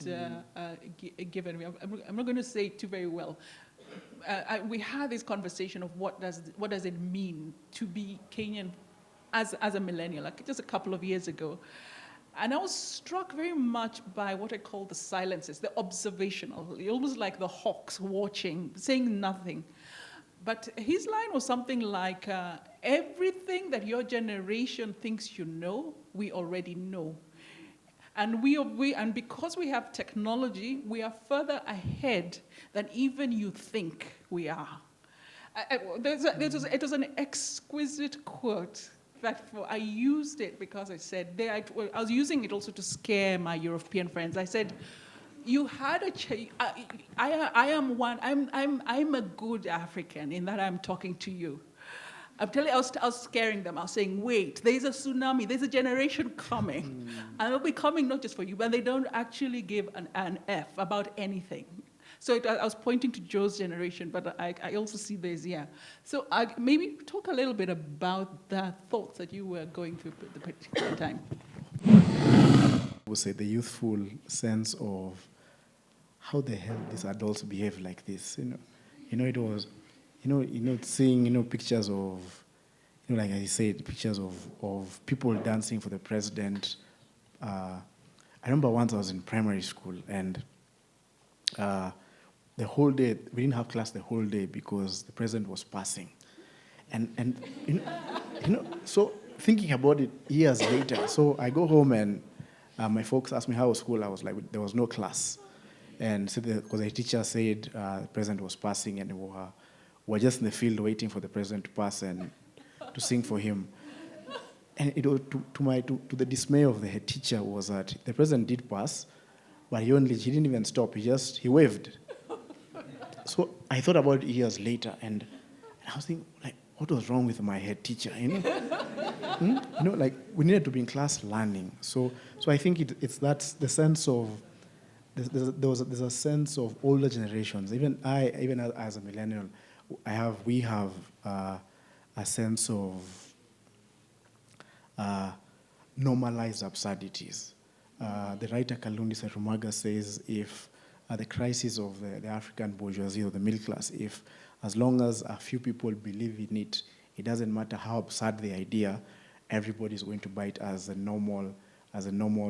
given me. I'm not going to say it too very well. We had this conversation of what does it mean to be Kenyan as a millennial, just a couple of years ago. And I was struck very much by what I call the silences, the observational, almost like the hawks watching, saying nothing. But his line was something like, everything that your generation thinks you know, we already know. And and because we have technology, we are further ahead than even you think we are. It was an exquisite quote. I used it because I said, I was using it also to scare my European friends. I said, you had I'm a good African in that I'm talking to you. I'm telling you, I was scaring them. I was saying, wait, there's a tsunami, there's a generation coming. And it'll be coming not just for you, but they don't actually give an F about anything. So I was pointing to Joe's generation, but I also see this, yeah. So maybe talk a little bit about the thoughts that you were going through at the particular time. I would say the youthful sense of how the hell these adults behave like this. It was, seeing, pictures of, like I said, pictures of people dancing for the president. I remember once I was in primary school and the whole day, we didn't have class the whole day because the president was passing. And so thinking about it years later, so I go home and my folks asked me how was school. I was like, there was no class. And so because the teacher said the president was passing and we were just in the field waiting for the president to pass and to sing for him. And it was to the dismay of the head teacher was that the president did pass, but he didn't even stop. He waved. So I thought about it years later, and I was thinking, what was wrong with my head teacher? We needed to be in class learning. So I think it's that's the sense of there's a sense of older generations. Even as a millennial, we have a sense of normalized absurdities. The writer Kalundi Serumaga says if the crisis of the African bourgeoisie or the middle class, as long as a few people believe in it, it doesn't matter how absurd the idea, everybody's going to buy it as a normal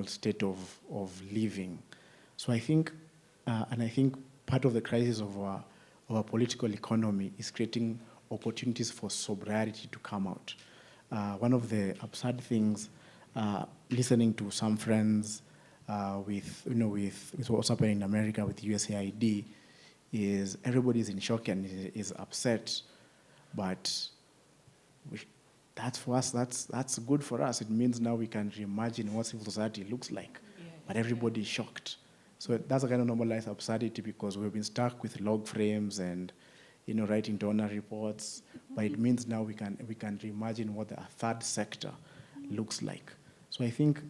state of living. So I think, and I think part of the crisis of our political economy is creating opportunities for sobriety to come out. One of the absurd things, listening to some friends with what's happening in America with USAID, is everybody's in shock and is upset, but that's for us. That's good for us. It means now we can reimagine what civil society looks like, but everybody's shocked. So that's a kind of normalized absurdity because we've been stuck with log frames and writing donor reports. But it means now we can reimagine what the third sector looks like. So I think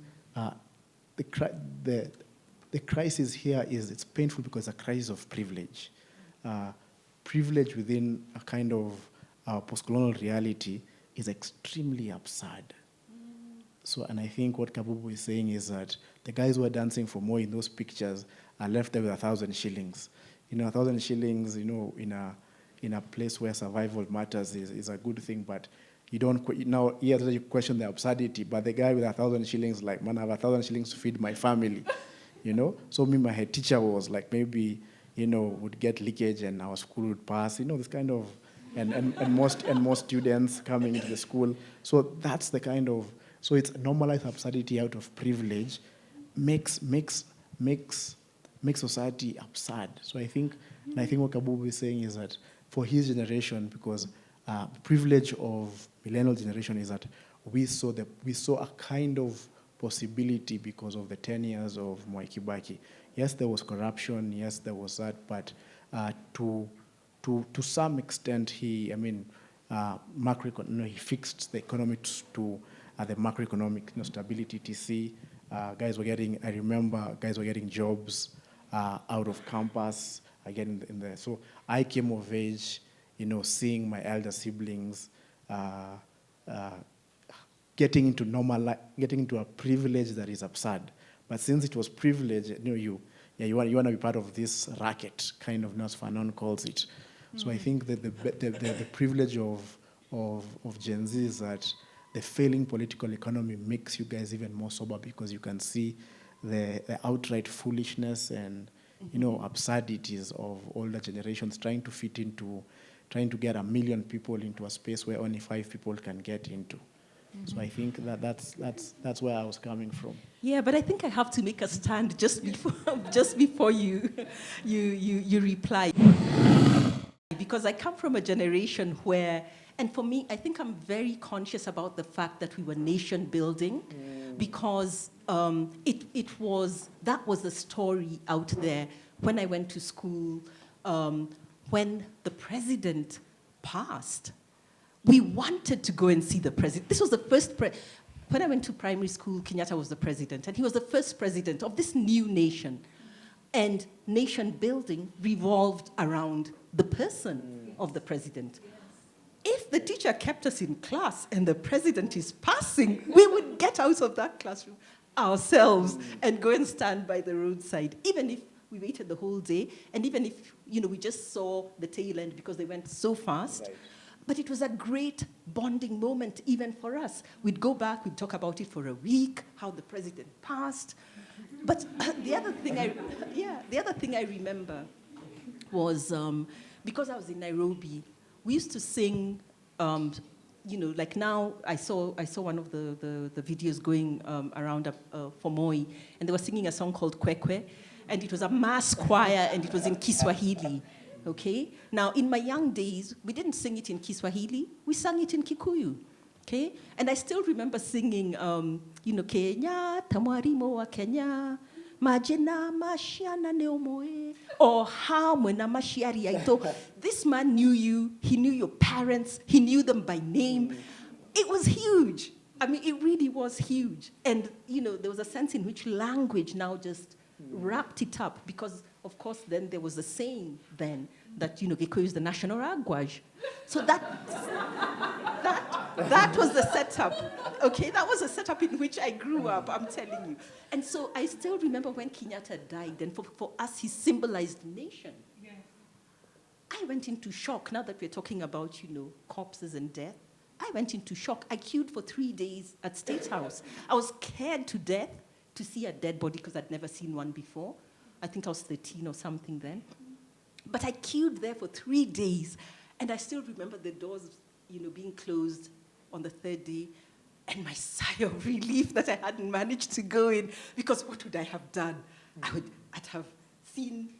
the crisis here it's painful because it's a crisis of privilege. Privilege within a kind of post-colonial reality is extremely absurd. So, and I think what Kabubu is saying is that the guys who are dancing for more in those pictures are left there with 1,000 shillings. 1,000 shillings, in a place where survival matters is a good thing, but you don't, here you question the absurdity, but the guy with 1,000 shillings, like, man, I have 1,000 shillings to feed my family, So my head teacher was like, maybe, would get leakage and our school would pass, this kind of, and more students coming into the school. So that's the kind of, so it's normalized absurdity out of privilege makes society absurd. So I think what Kabubu is saying is that for his generation, because the privilege of millennial generation is that we saw a kind of possibility because of the 10 years of Mwai Kibaki. Yes, there was corruption. Yes, there was that. But to some extent, he fixed the economy to the macroeconomic stability, etc. I remember guys were getting jobs out of campus. Again, so I came of age, seeing my elder siblings getting into a privilege that is absurd. But since it was privilege, you want to be part of this racket, kind of, as Fanon calls it. So I think that the privilege of Gen Z is that the failing political economy makes you guys even more sober because you can see the outright foolishness and absurdities of older generations trying to get 1 million people into a space where only 5 people can get into. So I think that's where I was coming from. Yeah, but I think I have to make a stand just before you reply, because I come from a generation where, and for me, I think I'm very conscious about the fact that we were nation building, because that was the story out there when I went to school. When the president passed, we wanted to go and see the president. This was the first when I went to primary school, Kenyatta was the president, and he was the first president of this new nation. And nation building revolved around the person of the president. If the teacher kept us in class and the president is passing, we would get out of that classroom ourselves and go and stand by the roadside, even if we waited the whole day, and even if we just saw the tail end because they went so fast. Right. But it was a great bonding moment even for us. We'd go back, we'd talk about it for a week, how the president passed. But the other thing I remember was, because I was in Nairobi, we used to sing, like now I saw one of the videos going around for Moi, and they were singing a song called Kwekwe, and it was a mass choir, and it was in Kiswahili. Okay? Now, in my young days, we didn't sing it in Kiswahili, we sang it in Kikuyu. Okay? And I still remember singing, Kenya, Tamwarimo wa Kenya, Majena Mashiana Neomoe, or Hamwena Mashiari Aito. This man knew you, he knew your parents, he knew them by name. It was huge. I mean, it really was huge. And, there was a sense in which language now just wrapped it up, because, of course, then there was a saying then that, Gikuyu is the national language. So that was the setup, okay? That was a setup in which I grew up, I'm telling you. And so I still remember when Kenyatta died, and for us, he symbolized nation. Yeah. I went into shock, now that we're talking about, corpses and death. I went into shock. I queued for 3 days at State House. I was scared to death to see a dead body because I'd never seen one before. I think I was 13 or something then. But I queued there for 3 days, and I still remember the doors, being closed on the third day, and my sigh of relief that I hadn't managed to go in, because what would I have done? I'd have seen,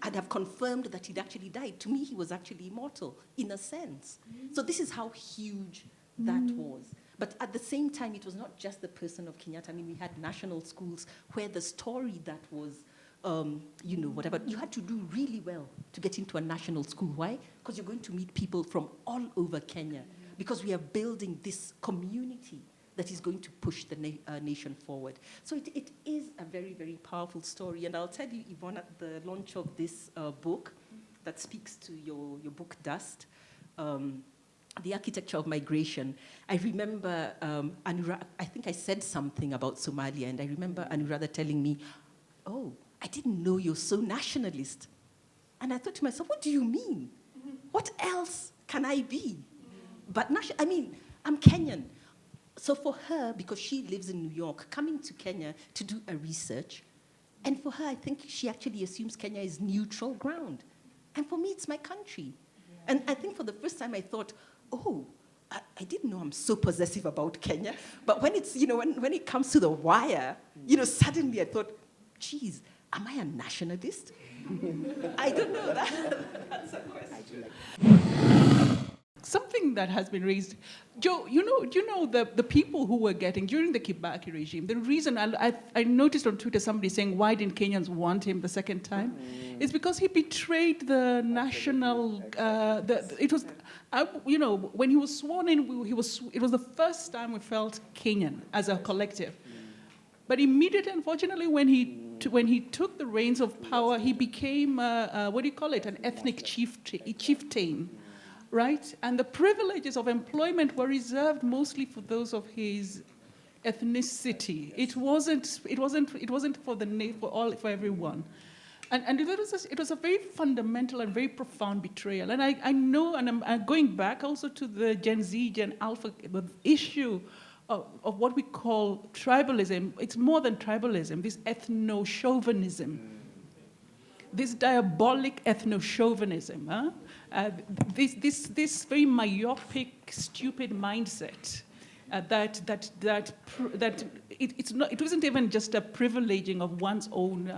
I'd have confirmed that he'd actually died. To me, he was actually immortal, in a sense. So this is how huge that was. But at the same time, it was not just the person of Kenyatta. I mean, we had national schools where the story that was, whatever, you had to do really well to get into a national school. Why? Because you're going to meet people from all over Kenya, because we are building this community that is going to push the nation forward. So it is a very, very powerful story. And I'll tell you, Yvonne, at the launch of this book that speaks to your book, Dust, The Architecture of Migration, I remember, I think I said something about Somalia, and I remember Anuradha telling me, oh, I didn't know you're so nationalist. And I thought to myself, what do you mean? What else can I be? But I'm Kenyan. So for her, because she lives in New York, coming to Kenya to do a research, and for her, I think she actually assumes Kenya is neutral ground. And for me, it's my country. Yeah. And I think for the first time, I thought, oh, I didn't know I'm so possessive about Kenya. But when it's, when it comes to the wire, suddenly I thought, geez, am I a nationalist? I don't know. That's a question. Something that has been raised, Joe, the people who were getting, during the Kibaki regime, the reason I noticed on Twitter somebody saying, why didn't Kenyans want him the second time? It's because he betrayed the national, when he was sworn in, it was the first time we felt Kenyan as a collective. But immediately, unfortunately, when he took the reins of power, he became, an ethnic chieftain. Right? And the privileges of employment were reserved mostly for those of his ethnicity. It wasn't for everyone. And it was a very fundamental and very profound betrayal. And I know, and I'm going back also to the Gen Z, Gen Alpha, the issue of what we call tribalism. It's more than tribalism, this ethno-chauvinism. This diabolic ethno-chauvinism, this very myopic, stupid mindset it wasn't even just a privileging of one's own,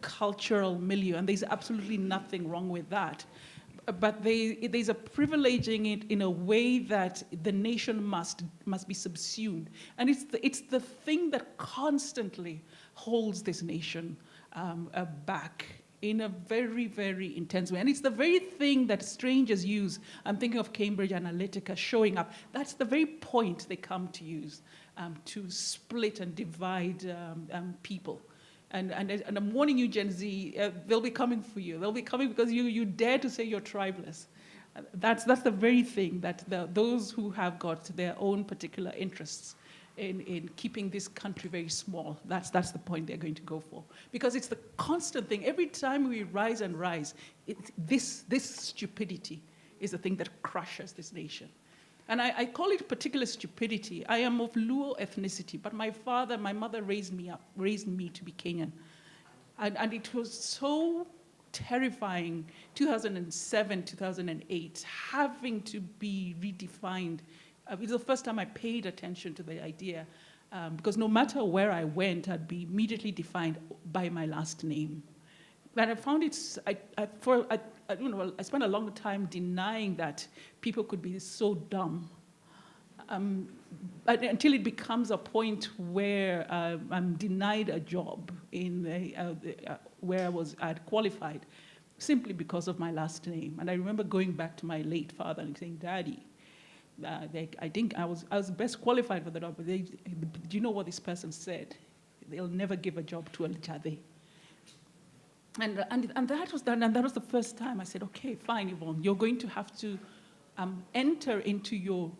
cultural milieu, and there's absolutely nothing wrong with that. But there's a privileging it in a way that the nation must be subsumed, and it's the thing that constantly holds this nation back in a very, very intense way. And it's the very thing that strangers use. I'm thinking of Cambridge Analytica showing up. That's the very point they come to use to split and divide people. And I'm warning you, Gen Z, they'll be coming for you. They'll be coming because you dare to say you're tribeless. That's the very thing that those who have got their own particular interests in keeping this country very small, that's the point they're going to go for. Because it's the constant thing. Every time we rise and rise, this stupidity is the thing that crushes this nation. And I call it particular stupidity. I am of Luo ethnicity, but my mother raised me to be Kenyan. And it was so terrifying, 2007, 2008, having to be redefined. It was the first time I paid attention to the idea, because no matter where I went, I'd be immediately defined by my last name. But I found I spent a long time denying that people could be so dumb, until it becomes a point where I'm denied a job where I had qualified, simply because of my last name. And I remember going back to my late father and saying, "Daddy, I think I was best qualified for the job, but do you know what this person said? They'll never give a job to a Jade." And that was the first time I said, okay, fine, Yvonne, you're going to have to enter into your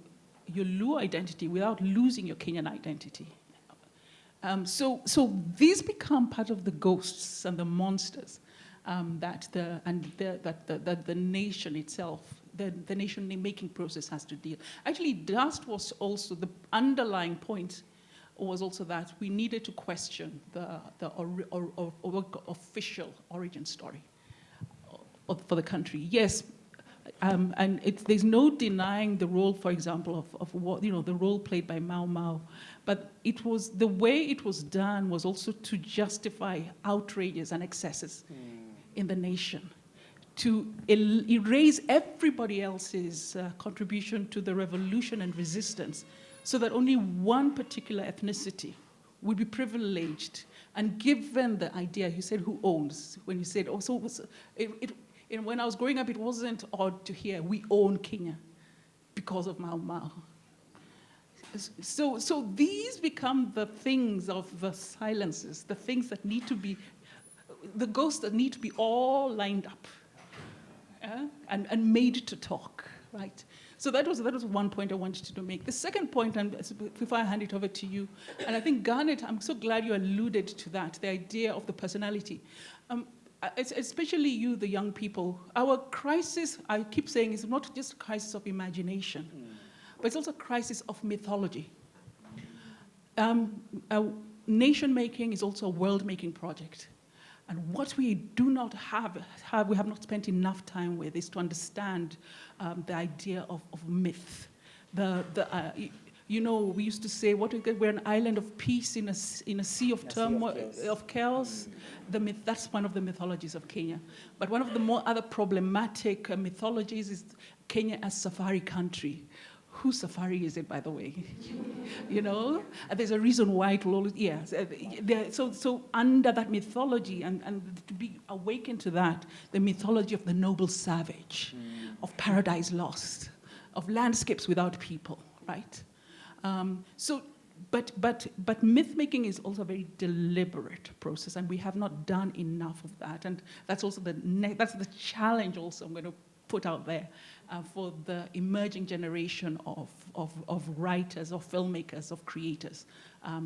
Luo identity without losing your Kenyan identity. So these become part of the ghosts and the monsters that the nation itself the nation-making process has to deal. Actually, that was also the underlying point, was also that we needed to question the official origin story for the country. Yes, and there's no denying the role, for example, of what, the role played by Mau Mau, but it was the way it was done was also to justify outrages and excesses in the nation, to erase everybody else's contribution to the revolution and resistance, so that only one particular ethnicity would be privileged and given the idea. You said, who owns? When you said, oh, so when I was growing up, it wasn't odd to hear, we own Kenya because of Mau Mau. So these become the things of the silences, the things that need to be, the ghosts that need to be all lined up and made to talk, right? So that was one point I wanted to make. The second point, and before I hand it over to you, and I think Gannett, I'm so glad you alluded to that, the idea of the personality. Especially you, the young people, our crisis, I keep saying, is not just a crisis of imagination, but it's also a crisis of mythology. Nation-making is also a world-making project. And what we do not we have not spent enough time with, is to understand the idea of myth. We used to say, we're an island of peace in a sea of turmoil, of chaos. That's one of the mythologies of Kenya. But one of the more other problematic mythologies is Kenya as safari country. Whose safari is it, by the way? There's a reason why it will always, So under that mythology, and to be awakened to that, the mythology of the noble savage, of paradise lost, of landscapes without people, right? But myth making is also a very deliberate process, and we have not done enough of that. And that's also that's the challenge also I'm going to put out there for the emerging generation of writers, of filmmakers, of creators,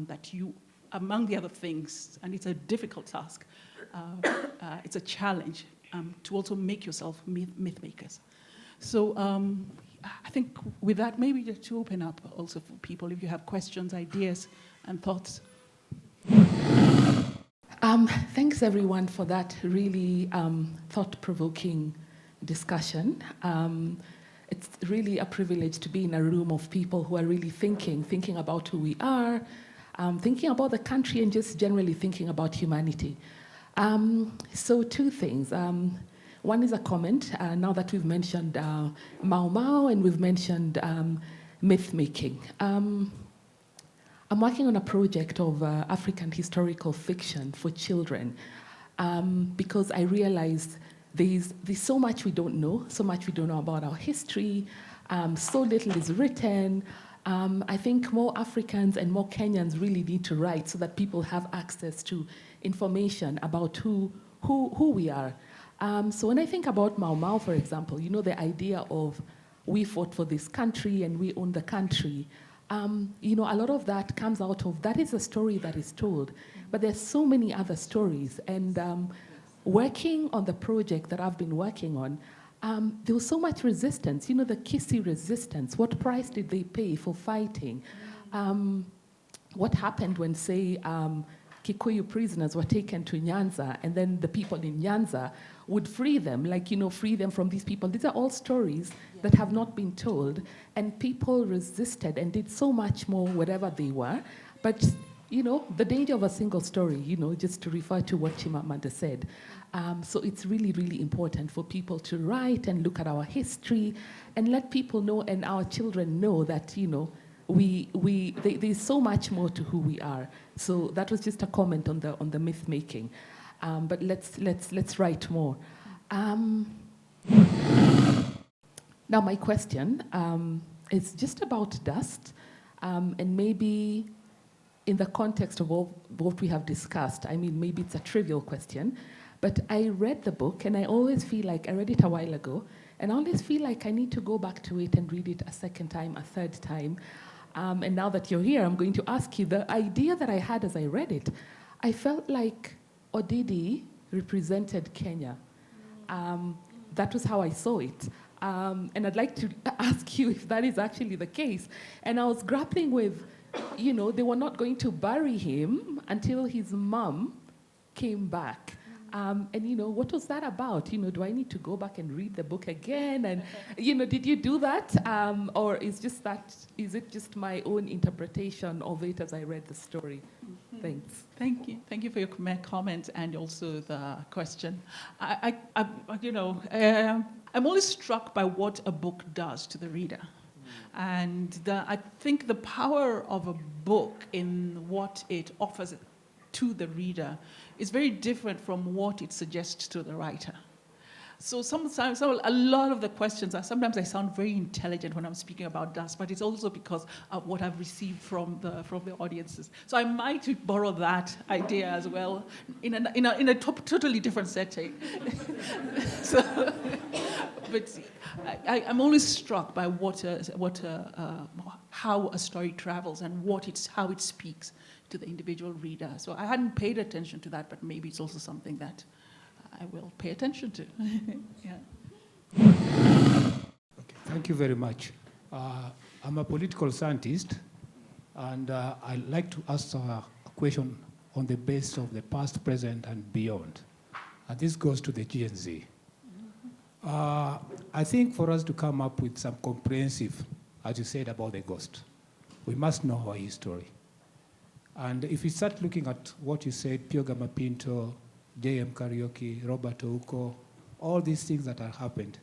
that you, among the other things, and it's a difficult task, it's a challenge to also make yourself myth makers. So I think with that, maybe just to open up also for people, if you have questions, ideas, and thoughts. Thanks everyone for that really thought-provoking discussion. It's really a privilege to be in a room of people who are really thinking about who we are, thinking about the country, and just generally thinking about humanity. So two things. One is a comment, now that we've mentioned Mau Mau and we've mentioned myth making. I'm working on a project of African historical fiction for children because I realized there's so much we don't know, about our history, so little is written. I think more Africans and more Kenyans really need to write so that people have access to information about who we are. So when I think about Mau Mau, for example, the idea of we fought for this country and we own the country, a lot of that comes out of, that is a story that is told, but there's so many other stories. And working on the project that I've been working on, there was so much resistance, the Kisi resistance. What price did they pay for fighting? What happened when, say, Kikuyu prisoners were taken to Nyanza, and then the people in Nyanza would free them, free them from these people. These are all stories that have not been told, and people resisted and did so much more wherever they were. But, the danger of a single story, just to refer to what Chimamanda said. So it's really, really important for people to write and look at our history and let people know, and our children know that, there's so much more to who we are. So that was just a comment on the myth making. But let's write more. Now my question is just about dust, and maybe in the context of all what we have discussed. I mean, maybe it's a trivial question, but I read the book and I always feel like, I read it a while ago, and I always feel like I need to go back to it and read it a second time, a third time. And now that you're here, I'm going to ask you, the idea that I had as I read it, I felt like Odidi represented Kenya. That was how I saw it. And I'd like to ask you if that is actually the case. And I was grappling with, they were not going to bury him until his mom came back. And what was that about? Do I need to go back and read the book again? And, did you do that? Or is it just my own interpretation of it as I read the story? Mm-hmm. Thanks. Thank you. Thank you for your comment and also the question. I'm always struck by what a book does to the reader. And I think the power of a book in what it offers to the reader is very different from what it suggests to the writer. So sometimes, a lot of the questions sometimes I sound very intelligent when I'm speaking about dust, but it's also because of what I've received from the audiences. So I might borrow that idea as well in a totally different setting. But I'm always struck by how a story travels and how it speaks to the individual reader. So I hadn't paid attention to that, but maybe it's also something that I will pay attention to. Yeah. Okay, thank you very much. I'm a political scientist, and I'd like to ask a question on the basis of the past, present, and beyond. And this goes to the Gen Z. I think for us to come up with some comprehensive, as you said about the ghost, we must know our history. And if we start looking at what you said, Pioga Mapinto, J.M. Karaoke, Robert Ouko, all these things that have happened,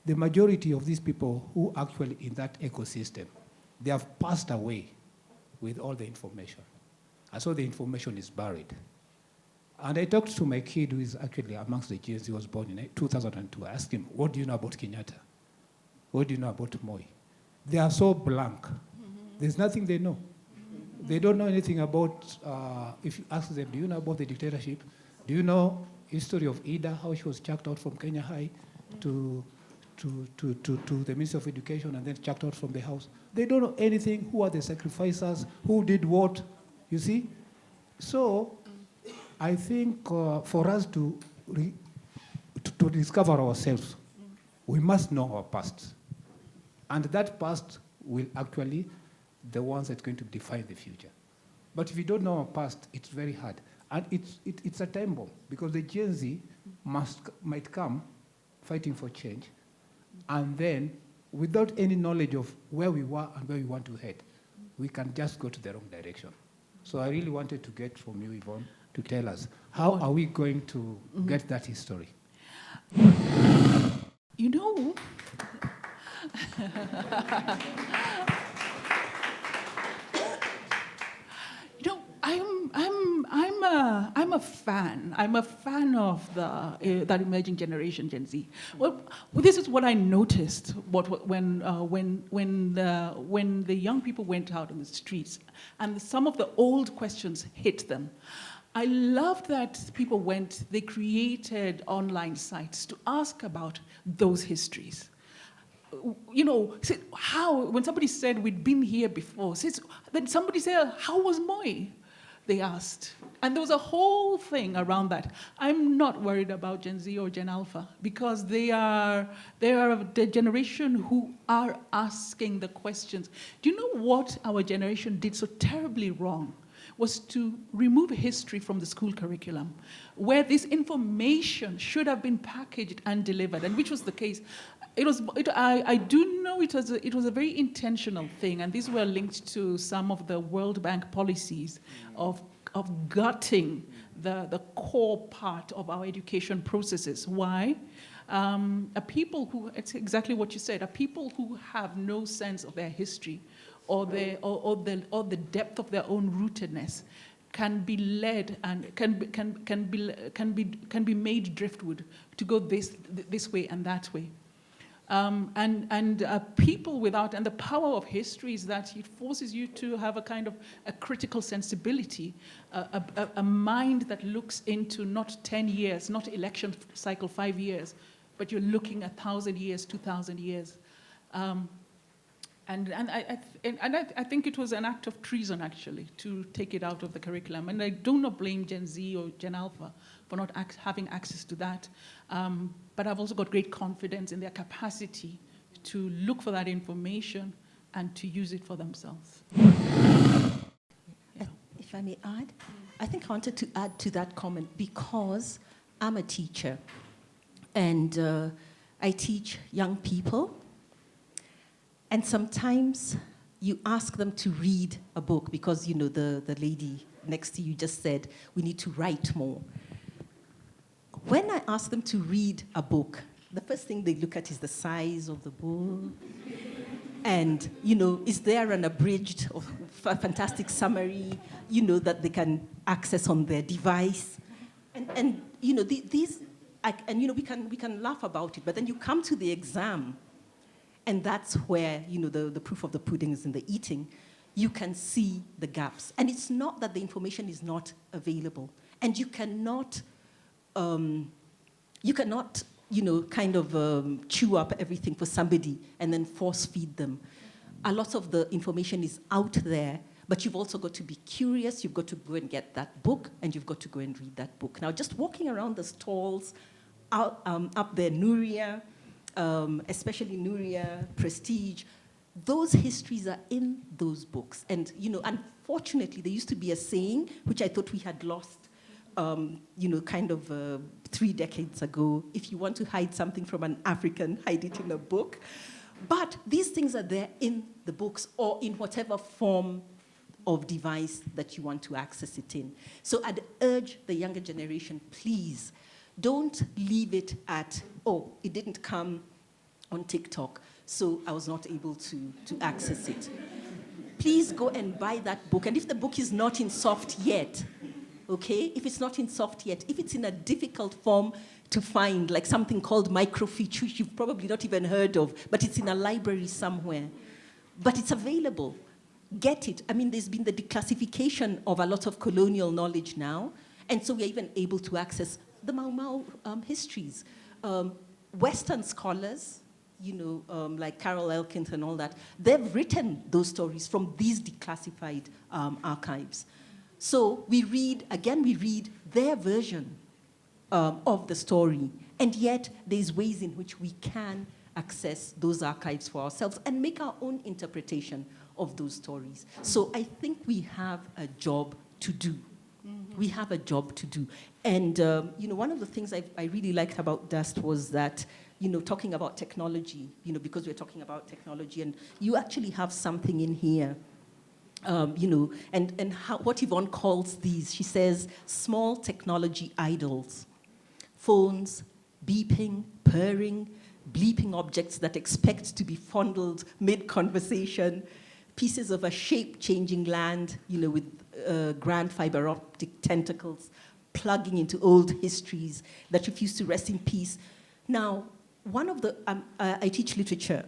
the majority of these people who actually in that ecosystem, they have passed away with all the information. And so the information is buried. And I talked to my kid who is actually amongst the Gen Z, was born in 2002. I asked him, what do you know about Kenyatta? What do you know about Moi? They are so blank. There's nothing they know. They don't know anything about, if you ask them, do you know about the dictatorship? Do you know history of Ida, how she was chucked out from Kenya High to the Ministry of Education and then chucked out from the house? They don't know anything. Who are the sacrificers? Who did what? You see? So I think for us to discover ourselves, we must know our past. And that past will actually the ones that's going to define the future. But if you don't know our past, it's very hard. And it's a time bomb, because the Gen Z might come fighting for change, and then without any knowledge of where we were and where we want to head, we can just go to the wrong direction. So I really wanted to get from you, Yvonne, to tell us, how are we going to get that history? You know, I'm a fan. I'm a fan of that emerging generation, Gen Z. Well, this is what I noticed. When the young people went out on the streets, and some of the old questions hit them. I loved that people they created online sites to ask about those histories. When somebody said we'd been here before, then somebody said, how was Moi? They asked. And there was a whole thing around that. I'm not worried about Gen Z or Gen Alpha, because they are the generation who are asking the questions. Do you know what our generation did so terribly wrong? Was to remove history from the school curriculum, where this information should have been packaged and delivered, and which was the case. I do know it was a very intentional thing, and these were linked to some of the World Bank policies of gutting the core part of our education processes. Why? It's exactly what you said, are people who have no sense of their history or the depth of their own rootedness can be led and can be made driftwood to go this way and that way. People without, and the power of history is that it forces you to have a kind of a critical sensibility, a mind that looks into not 10 years, not election cycle 5 years, but you're looking at 1,000 years, 2,000 years. I think it was an act of treason, actually, to take it out of the curriculum. And I do not blame Gen Z or Gen Alpha for not having access to that. But I've also got great confidence in their capacity to look for that information and to use it for themselves. If I may add, I think I wanted to add to that comment because I'm a teacher and I teach young people. And sometimes you ask them to read a book because, the lady next to you just said, we need to write more. When I ask them to read a book, the first thing they look at is the size of the book. And, is there an abridged or fantastic summary, that they can access on their device? And these, we can laugh about it, but then you come to the exam, and that's where, the proof of the pudding is in the eating. You can see the gaps. And it's not that the information is not available. And you cannot, chew up everything for somebody and then force feed them. A lot of the information is out there, but you've also got to be curious. You've got to go and get that book, and you've got to go and read that book. Now, just walking around the stalls, up there, Nuria, especially Nuria, Prestige, those histories are in those books. And, unfortunately, there used to be a saying, which I thought we had lost, 3 decades ago. If you want to hide something from an African, hide it in a book. But these things are there in the books or in whatever form of device that you want to access it in. So I'd urge the younger generation, please, don't leave it at, it didn't come on TikTok, so I was not able to access it. Please go and buy that book. And if the book is not in soft yet, okay? If it's not in soft yet, if it's in a difficult form to find, like something called microfiche, which you've probably not even heard of, but it's in a library somewhere, but it's available. Get it. I mean, there's been the declassification of a lot of colonial knowledge now, and so we're even able to access the Mau Mau histories. Western scholars, like Carol Elkins and all that, they've written those stories from these declassified archives. So we read their version of the story, and yet there's ways in which we can access those archives for ourselves and make our own interpretation of those stories. So I think we have a job to do. Mm-hmm. We have a job to do. And, one of the things I really liked about Dust was that, talking about technology, because we're talking about technology, and you actually have something in here, and what Yvonne calls these, she says, small technology idols. Phones, beeping, purring, bleeping objects that expect to be fondled mid-conversation, pieces of a shape-changing land, with grand fiber optic tentacles, plugging into old histories that refuse to rest in peace. Now, I teach literature,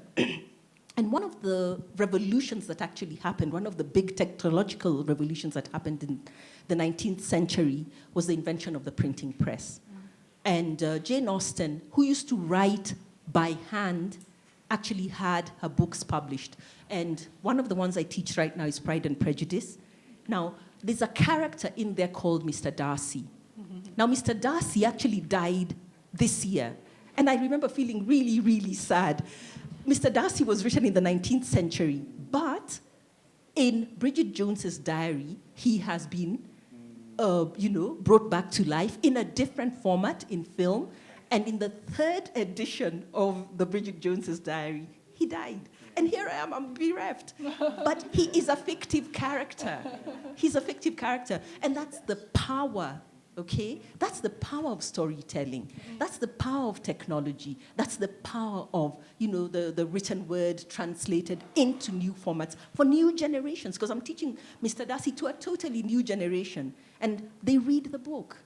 and one of the revolutions that actually happened, one of the big technological revolutions that happened in the 19th century was the invention of the printing press. And Jane Austen, who used to write by hand, actually had her books published. And one of the ones I teach right now is Pride and Prejudice. Now, there's a character in there called Mr. Darcy. Mm-hmm. Now, Mr. Darcy actually died this year. And I remember feeling really, really sad. Mr. Darcy was written in the 19th century, but in Bridget Jones's diary, he has been, brought back to life in a different format in film. And in the 3rd edition of the Bridget Jones's diary, he died. And here I am, I'm bereft. But he is a fictive character. He's a fictive character. And that's the power, okay? That's the power of storytelling. That's the power of technology. That's the power of, the written word translated into new formats for new generations. Because I'm teaching Mr. Darcy to a totally new generation. And they read the book.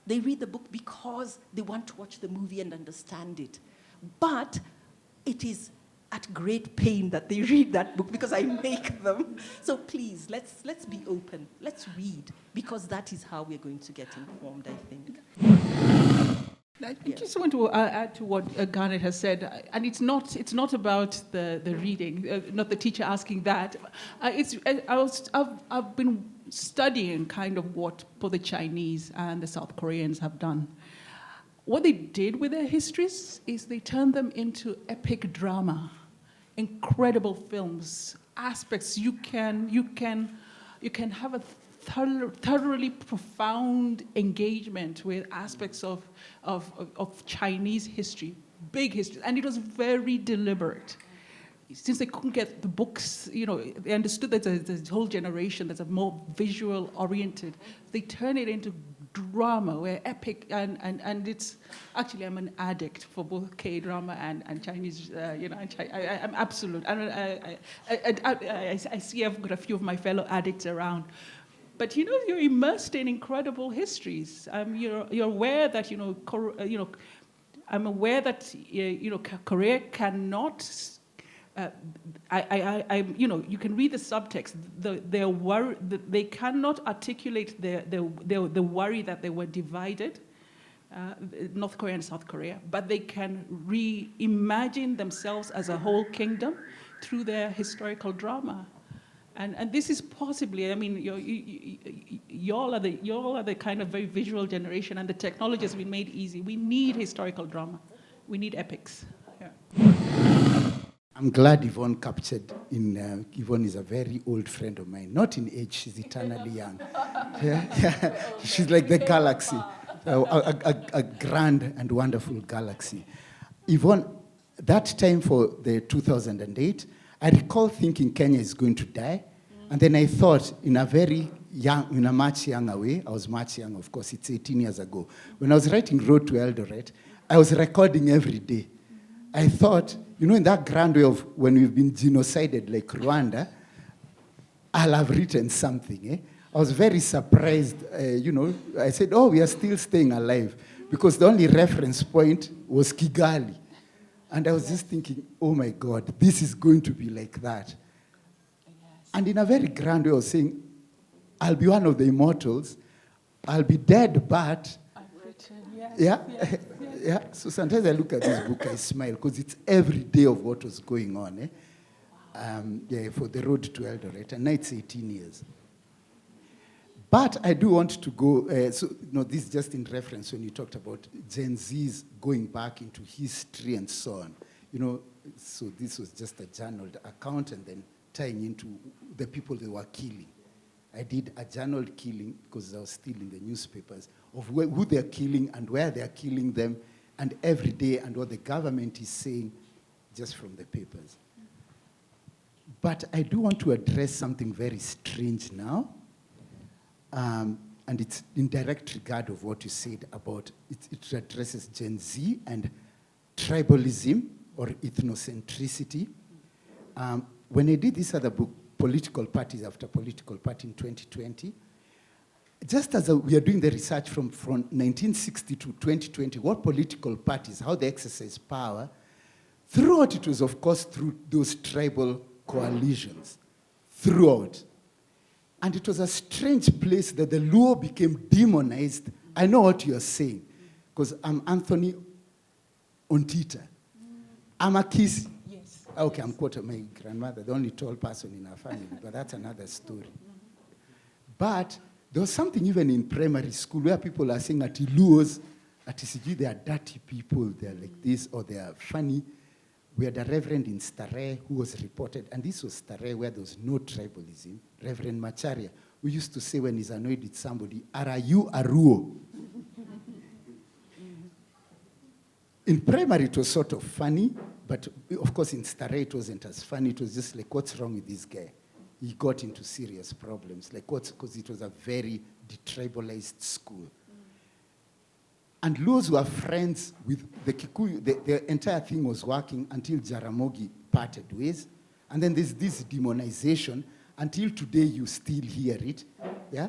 They read the book because they want to watch the movie and understand it. But it is at great pain that they read that book because I make them. So please, let's be open. Let's read, because that is how we're going to get informed, I think. I just want to add to what Gannett has said, and it's not about the reading, not the teacher asking that. I've been studying kind of what both the Chinese and the South Koreans have done. What they did with their histories is they turned them into epic drama, incredible films, aspects you can have a thoroughly profound engagement with aspects of Chinese history, big history, and it was very deliberate. Since they couldn't get the books, they understood that there's a whole generation that's a more visual oriented. They turn it into drama, where epic, and it's actually, I'm an addict for both K-drama and Chinese, I'm absolute. I see I've got a few of my fellow addicts around. But you're immersed in incredible histories. You're aware that I'm aware that Korea cannot. You can read the subtext. They cannot articulate the worry that they were divided, North Korea and South Korea, but they can reimagine themselves as a whole kingdom through their historical drama. And this is possibly, y'all are the kind of very visual generation, and the technology has been made easy. We need historical drama. We need epics. Yeah. I'm glad Yvonne captured Yvonne is a very old friend of mine. Not in age, she's eternally young. Yeah. She's like the galaxy, a grand and wonderful galaxy. Yvonne, that time for the 2008, I recall thinking Kenya is going to die. And then I thought in a much younger way, I was much young, of course, it's 18 years ago. When I was writing Road to Eldoret, I was recording every day. I thought, in that grand way of when we've been genocided like Rwanda, I'll have written something. I was very surprised, I said, we are still staying alive, because the only reference point was Kigali. And I was just thinking, oh my God, this is going to be like that. Yes. And in a very grand way, I was saying, I'll be one of the immortals. I'll be dead, but... I've written, yes. Yeah? Yes, yes. Yeah. So sometimes I look at this book, I smile, because it's every day of what was going on. Wow. For the Road to Eldoret, and now it's 18 years. But I do want to go, this is just in reference when you talked about Gen Zs going back into history and so on. So this was just a journaled account and then tying into the people they were killing. I did a journaled killing, because I was still in the newspapers, of who they're killing and where they're killing them, and every day, and what the government is saying, just from the papers. But I do want to address something very strange now. And it's in direct regard of what you said about, it addresses Gen Z and tribalism or ethnocentricity. When I did this other book, Political Parties After Political Party in 2020, just as we are doing the research from 1960 to 2020, what political parties, how they exercise power, throughout it was, of course, through those tribal coalitions, throughout. And it was a strange place that the Luo became demonized. I know what you're saying, because I'm Anthony Ontita. I'm a Kisi. Yes. Okay, I'm quoting my grandmother, the only tall person in our family, but that's another story. But there was something even in primary school where people are saying, Ati Luos, Ati Siji, they are dirty people, they're like this, or they are funny. We had a reverend in Starehe who was reported, and this was Starehe where there was no tribalism, Reverend Macharia, who used to say when he's annoyed with somebody, "Are you a Ruo?" In primary, it was sort of funny, but of course in Starehe it wasn't as funny. It was just like, what's wrong with this guy? He got into serious problems, because it was a very detribalized school. And Luos were friends with the Kikuyu. The entire thing was working until Jaramogi parted ways. And then there's this demonization. Until today, you still hear it. Yeah?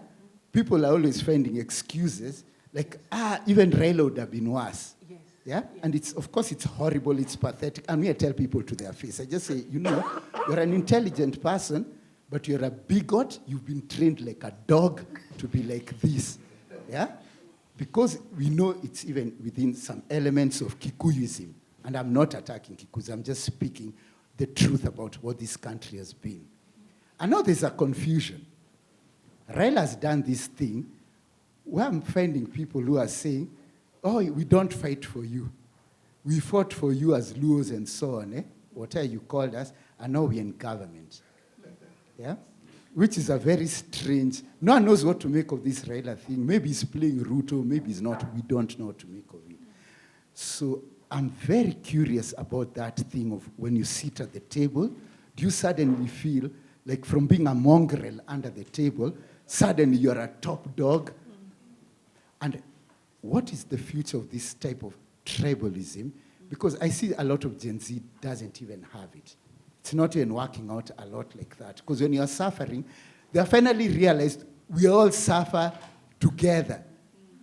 People are always finding excuses. Like, even Raila would have been worse. Yes. Yeah? And of course, it's horrible, it's pathetic. And I tell people to their face. I just say, you're an intelligent person, but you're a bigot. You've been trained like a dog to be like this. Yeah? because we know it's even within some elements of Kikuyism, and I'm not attacking Kikuyus, I'm just speaking the truth about what this country has been. I know there's a confusion. Raila has done this thing where I'm finding people who are saying, oh, we don't fight for you. We fought for you as Luos and so on, whatever you called us, and now we're in government. Yeah? Which is a very strange, no one knows what to make of this Raila thing. Maybe he's playing Ruto, maybe he's not. We don't know what to make of it. So I'm very curious about that thing of when you sit at the table, do you suddenly feel like from being a mongrel under the table, suddenly you're a top dog? And what is the future of this type of tribalism? Because I see a lot of Gen Z doesn't even have it. It's not even working out a lot like that. Because when you're suffering, they finally realized we all suffer together.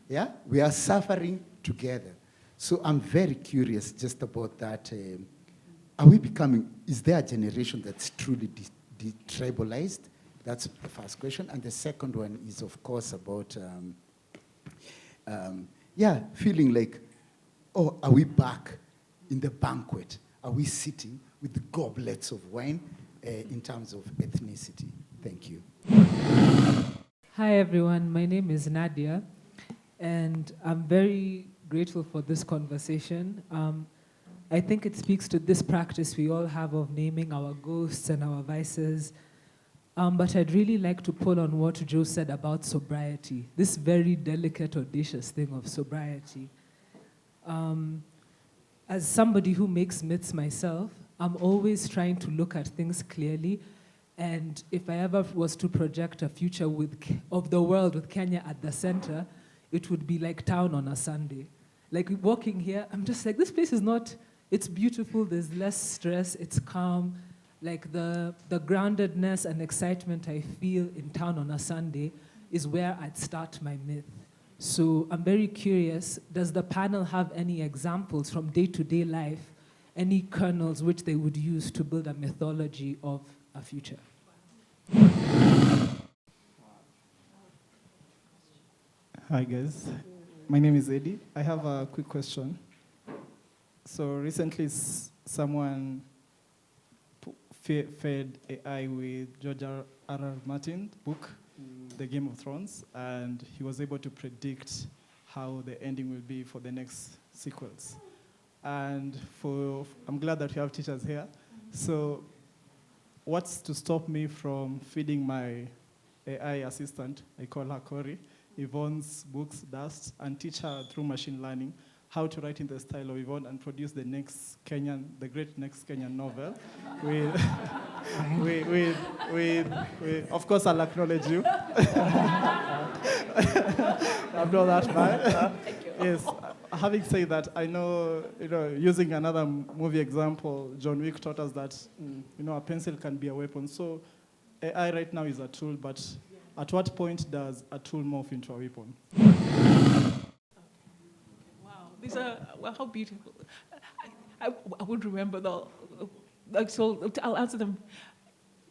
Yeah? We are suffering together. So I'm very curious just about that. Are we becoming, is there a generation that's truly tribalized? That's the first question. And the second one is, of course, about, feeling like, oh, are we back in the banquet? Are we sitting with the goblets of wine in terms of ethnicity? Thank you. Hi, everyone. My name is Nadia, and I'm very grateful for this conversation. I think it speaks to this practice we all have of naming our ghosts and our vices. But I'd really like to pull on what Joe said about sobriety, this very delicate, audacious thing of sobriety. As somebody who makes myths myself, I'm always trying to look at things clearly. And if I ever was to project a future of the world with Kenya at the center, it would be like town on a Sunday. Like walking here, I'm just like, this place is not, it's beautiful, there's less stress, it's calm. Like the groundedness and excitement I feel in town on a Sunday is where I'd start my myth. So I'm very curious, does the panel have any examples from day-to-day life, any kernels which they would use to build a mythology of a future? Hi guys, my name is Eddie. I have a quick question. So recently someone fed AI with George R.R. Martin's book, The Game of Thrones, and he was able to predict how the ending will be for the next sequels. And I'm glad that we have teachers here. So what's to stop me from feeding my AI assistant, I call her Cory, Yvonne's books, Dust, and teach her through machine learning how to write in the style of Yvonne and produce the great next Kenyan novel. Of course, I'll acknowledge you. I'm not that bad. Yes. Having said that, I know, using another movie example, John Wick taught us that, a pencil can be a weapon. So AI right now is a tool, but at what point does a tool morph into a weapon? These are, how beautiful. I would remember so I'll answer them.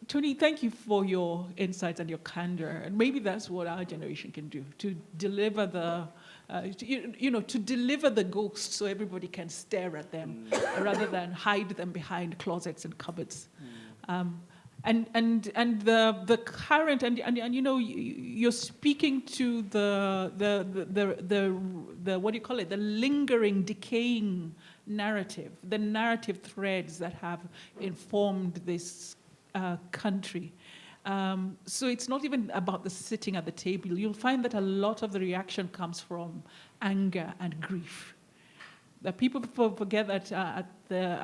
Tony, thank you for your insights and your candor. And maybe that's what our generation can do, to deliver to deliver the ghosts so everybody can stare at them rather than hide them behind closets and cupboards. And the current and you're speaking to the what do you call it, the lingering, decaying narrative, the narrative threads that have informed this country. So it's not even about the sitting at the table. You'll find that a lot of the reaction comes from anger and grief. That people forget that at the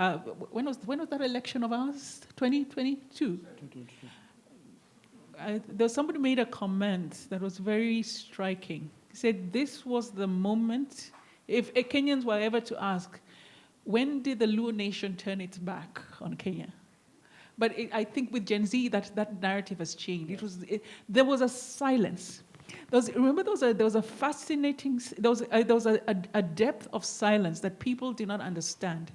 when was that election of ours? 2022. There was somebody made a comment that was very striking. He said this was the moment. If Kenyans were ever to ask, when did the Luo nation turn its back on Kenya? But I think with Gen Z, that narrative has changed. There was a silence. Remember, there was a fascinating, there was a depth of silence that people did not understand.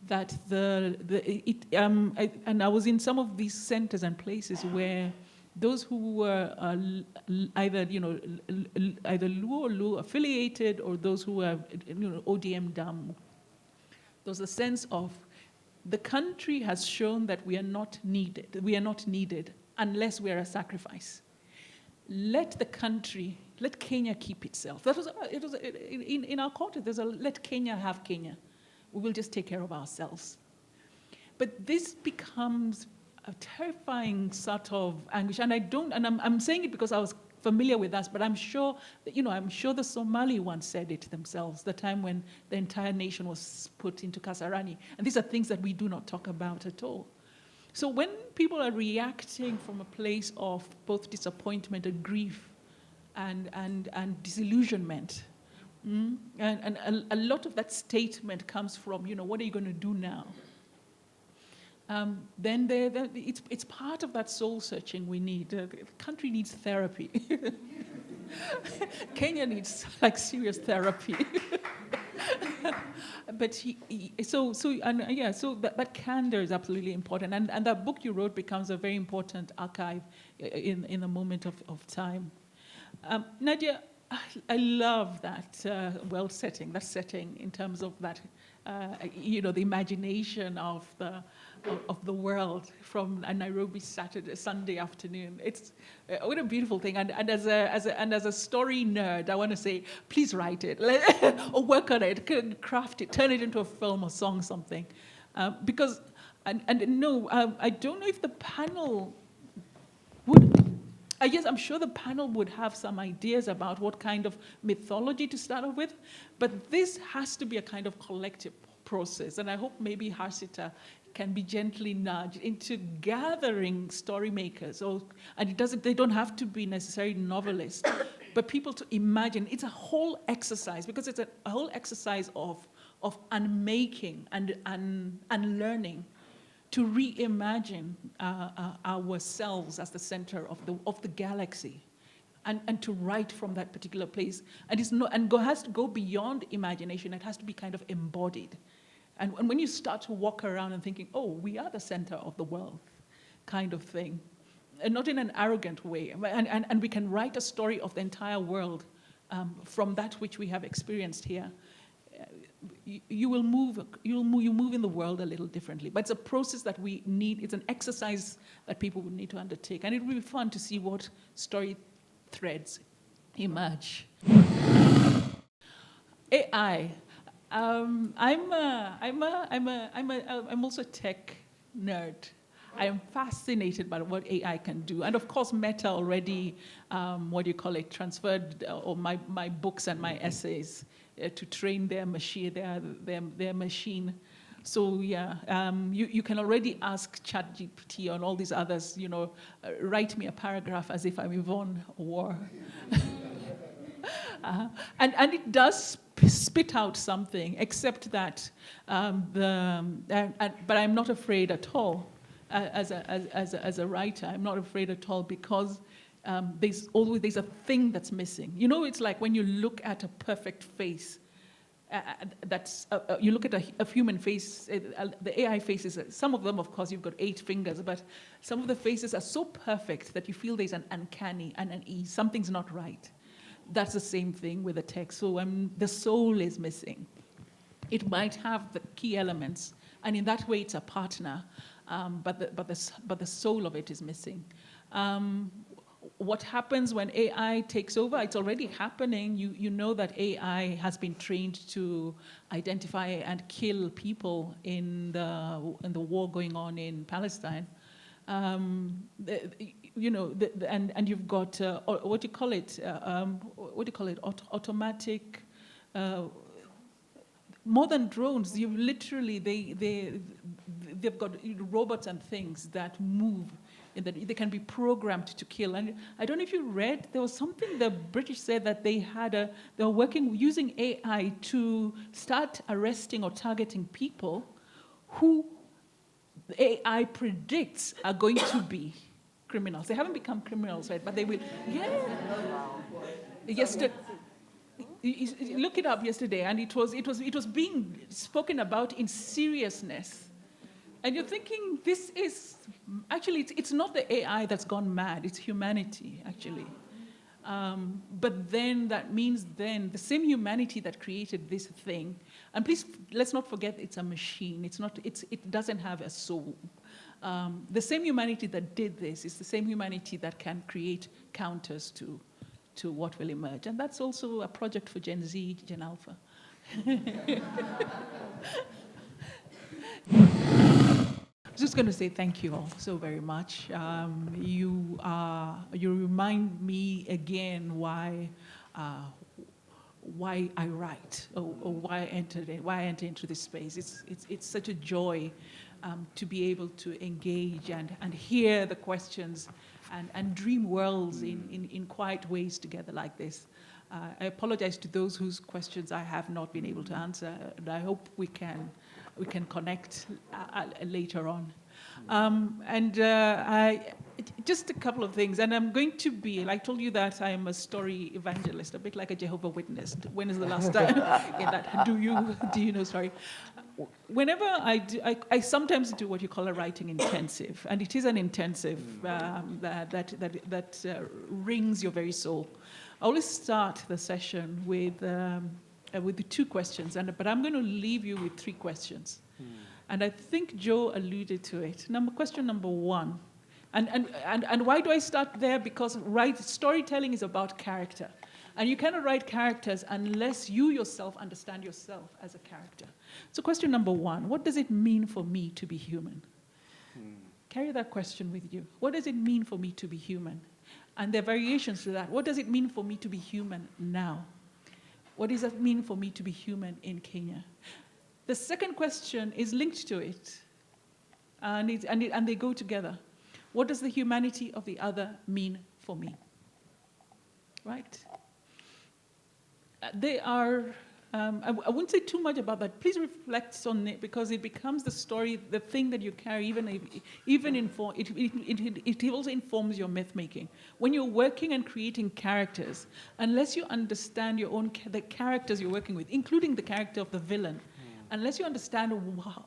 And I was in some of these centers and places where those who were either Luo or Luo affiliated, or those who were ODM Damu. There was a sense of the country has shown that we are not needed. We are not needed unless we are a sacrifice. Let Kenya keep itself. In our culture, there's a let Kenya have Kenya. We will just take care of ourselves. But this becomes a terrifying sort of anguish, and I'm saying it because I was familiar with us, but I'm sure the Somali once said it themselves, the time when the entire nation was put into Kasarani. And these are things that we do not talk about at all. So when people are reacting from a place of both disappointment and grief and disillusionment, and a lot of that statement comes from, what are you going to do now? Then it's part of that soul searching we need. The country needs therapy. Kenya needs serious therapy. But so that candor is absolutely important, and that book you wrote becomes a very important archive in a moment of time. Nadia, I love that world setting, that setting in terms of that, the imagination of the world from a Nairobi Sunday afternoon. It's what a beautiful thing. And as a story nerd, I want to say, please write it or work on it, craft it, turn it into a film or song, something. Because I don't know if the panel would. Yes, I'm sure the panel would have some ideas about what kind of mythology to start off with, but this has to be a kind of collective process, and I hope maybe Harsita can be gently nudged into gathering story makers, and they don't have to be necessarily novelists, but people to imagine. It's a whole exercise, because it's a whole exercise of unmaking and unlearning, to reimagine ourselves as the center of the galaxy, and to write from that particular place. And has to go beyond imagination. It has to be kind of embodied. And when you start to walk around and thinking, oh, we are the center of the world, kind of thing, and not in an arrogant way. And we can write a story of the entire world from that which we have experienced here. You move in the world a little differently, but it's a process that we need. It's an exercise that people would need to undertake, and it will be fun to see what story threads emerge. AI. I'm also a tech nerd. I am fascinated by what AI can do, and of course, Meta already, transferred my books and my essays to train their machine, their machine. So yeah, you can already ask ChatGPT and all these others, write me a paragraph as if I'm Yvonne Owuor. And it does spit out something, except that, but I'm not afraid at all. As a writer, I'm not afraid at all, because there's a thing that's missing. It's like when you look at a perfect face, you look at a human face, the AI faces, some of them, of course, you've got 8 fingers, but some of the faces are so perfect that you feel there's an uncanny and an ease, something's not right. That's the same thing with the text. So the soul is missing. It might have the key elements, and in that way it's a partner, but the soul of it is missing. What happens when AI takes over? It's already happening. You know that AI has been trained to identify and kill people in the war going on in Palestine. And you've got automatic. More than drones, they've got robots and things that move, and that they can be programmed to kill. And I don't know if you read, there was something the British said that they were working using AI to start arresting or targeting people who the AI predicts are going to be criminals. They haven't become criminals, right? But they will. Yeah. Yesterday. Look it up yesterday, and it was being spoken about in seriousness, And you're thinking, this is, actually, it's not the AI that's gone mad, it's humanity, actually. But then that means then the same humanity that created this thing, and please, let's not forget it's a machine, it doesn't have a soul. The same humanity that did this is the same humanity that can create counters to what will emerge. And that's also a project for Gen Z, Gen Alpha. I'm just going to say thank you all so very much. You remind me again why I write or why I enter into this space. It's such a joy to be able to engage and hear the questions and dream worlds in quiet ways together like this. I apologize to those whose questions I have not been able to answer, and I hope we can connect later on. Just a couple of things, and I'm going to be, I told you that I am a story evangelist, a bit like a Jehovah's Witness. When is the last time in that do you know story? Whenever I do, I sometimes do what you call a writing intensive, and it is an intensive that rings your very soul. I always start the session with the two questions, but I'm going to leave you with three questions. And I think Joe alluded to it. Question number one. And why do I start there? Because storytelling is about character. And you cannot write characters unless you yourself understand yourself as a character. So question number one, what does it mean for me to be human? Carry that question with you. What does it mean for me to be human? And there are variations to that. What does it mean for me to be human now? What does it mean for me to be human in Kenya? The second question is linked to it, and they go together. What does the humanity of the other mean for me? Right? They are, I wouldn't say too much about that. Please reflect on it, because it becomes the story, the thing that you carry, it also informs your myth making. When you're working and creating characters, unless you understand the characters you're working with, including the character of the villain, unless you understand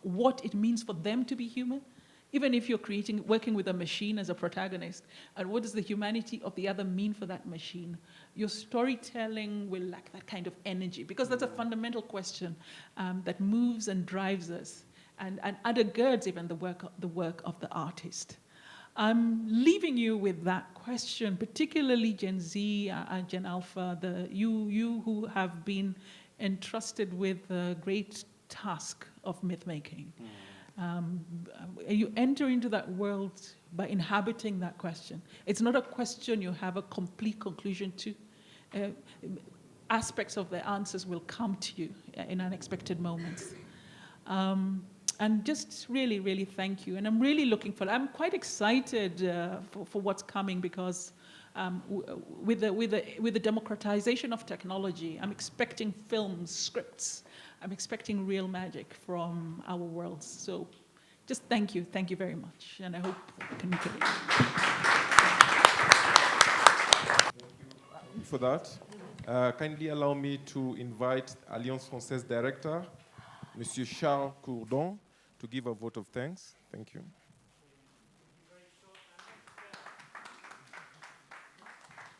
what it means for them to be human, even if you're working with a machine as a protagonist, and what does the humanity of the other mean for that machine, your storytelling will lack that kind of energy, because that's a fundamental question that moves and drives us and undergirds even the work of the artist. I'm leaving you with that question, particularly Gen Z and Gen Alpha, you who have been entrusted with a great task of myth-making. You enter into that world by inhabiting that question. It's not a question you have a complete conclusion to. Aspects of the answers will come to you in unexpected moments. And just really, really thank you. And I'm really I'm quite excited for what's coming, because with the democratization of technology, I'm expecting films, scripts. I'm expecting real magic from our worlds. So just thank you very much. And I hope we can make it. Thank you for that. Kindly allow me to invite Alliance Française Director, Monsieur Charles Courdon, to give a vote of thanks. Thank you.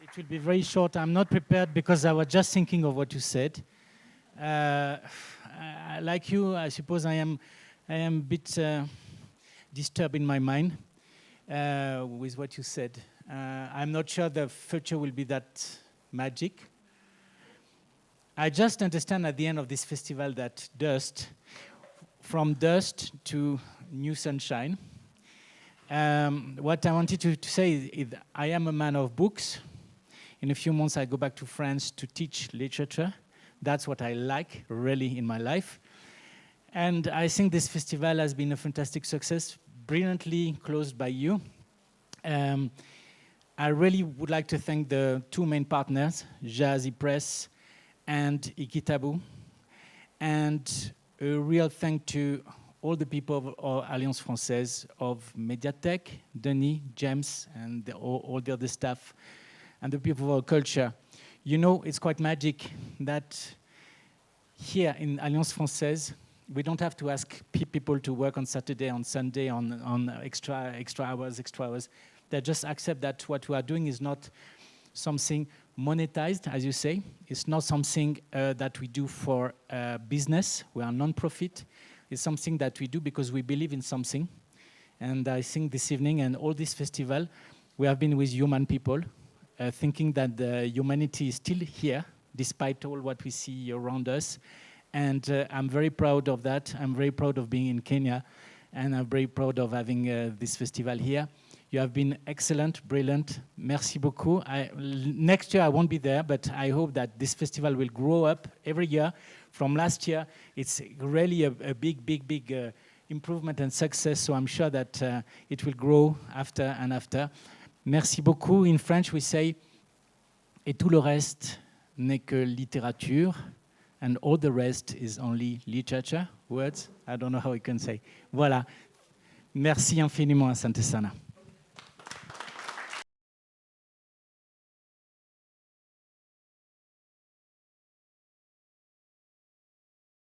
It will be very short. I'm not prepared because I was just thinking of what you said. Like you, I suppose I am a bit disturbed in my mind with what you said. I'm not sure the future will be that magic. I just understand at the end of this festival that from dust to new sunshine. What I wanted to say is I am a man of books. In a few months, I go back to France to teach literature. That's what I like, really, in my life. And I think this festival has been a fantastic success, brilliantly closed by you. I really would like to thank the two main partners, jahazipress and Ikitabu. And a real thank to all the people of Alliance Française, of Mediatek, Denis, James, and all the other staff, and the people of our culture. You know, it's quite magic that here in Alliance Française, We don't have to ask people to work on Saturday, on Sunday, on extra hours. They just accept that what we are doing is not something monetized, as you say. It's not something that we do for business. We are non-profit. It's something that we do because we believe in something. And I think this evening and all this festival, we have been with human people, thinking that the humanity is still here, despite all what we see around us. And I'm very proud of that. I'm very proud of being in Kenya, and I'm very proud of having this festival here. You have been excellent, brilliant. Merci beaucoup. Next year I won't be there, but I hope that this festival will grow up every year. From last year, it's really a big improvement and success, so I'm sure that it will grow after and after. Merci beaucoup. In French, we say, et tout le reste n'est que littérature, and all the rest is only literature. Words? I don't know how we can say. Voilà. Merci infiniment, Asante Sana.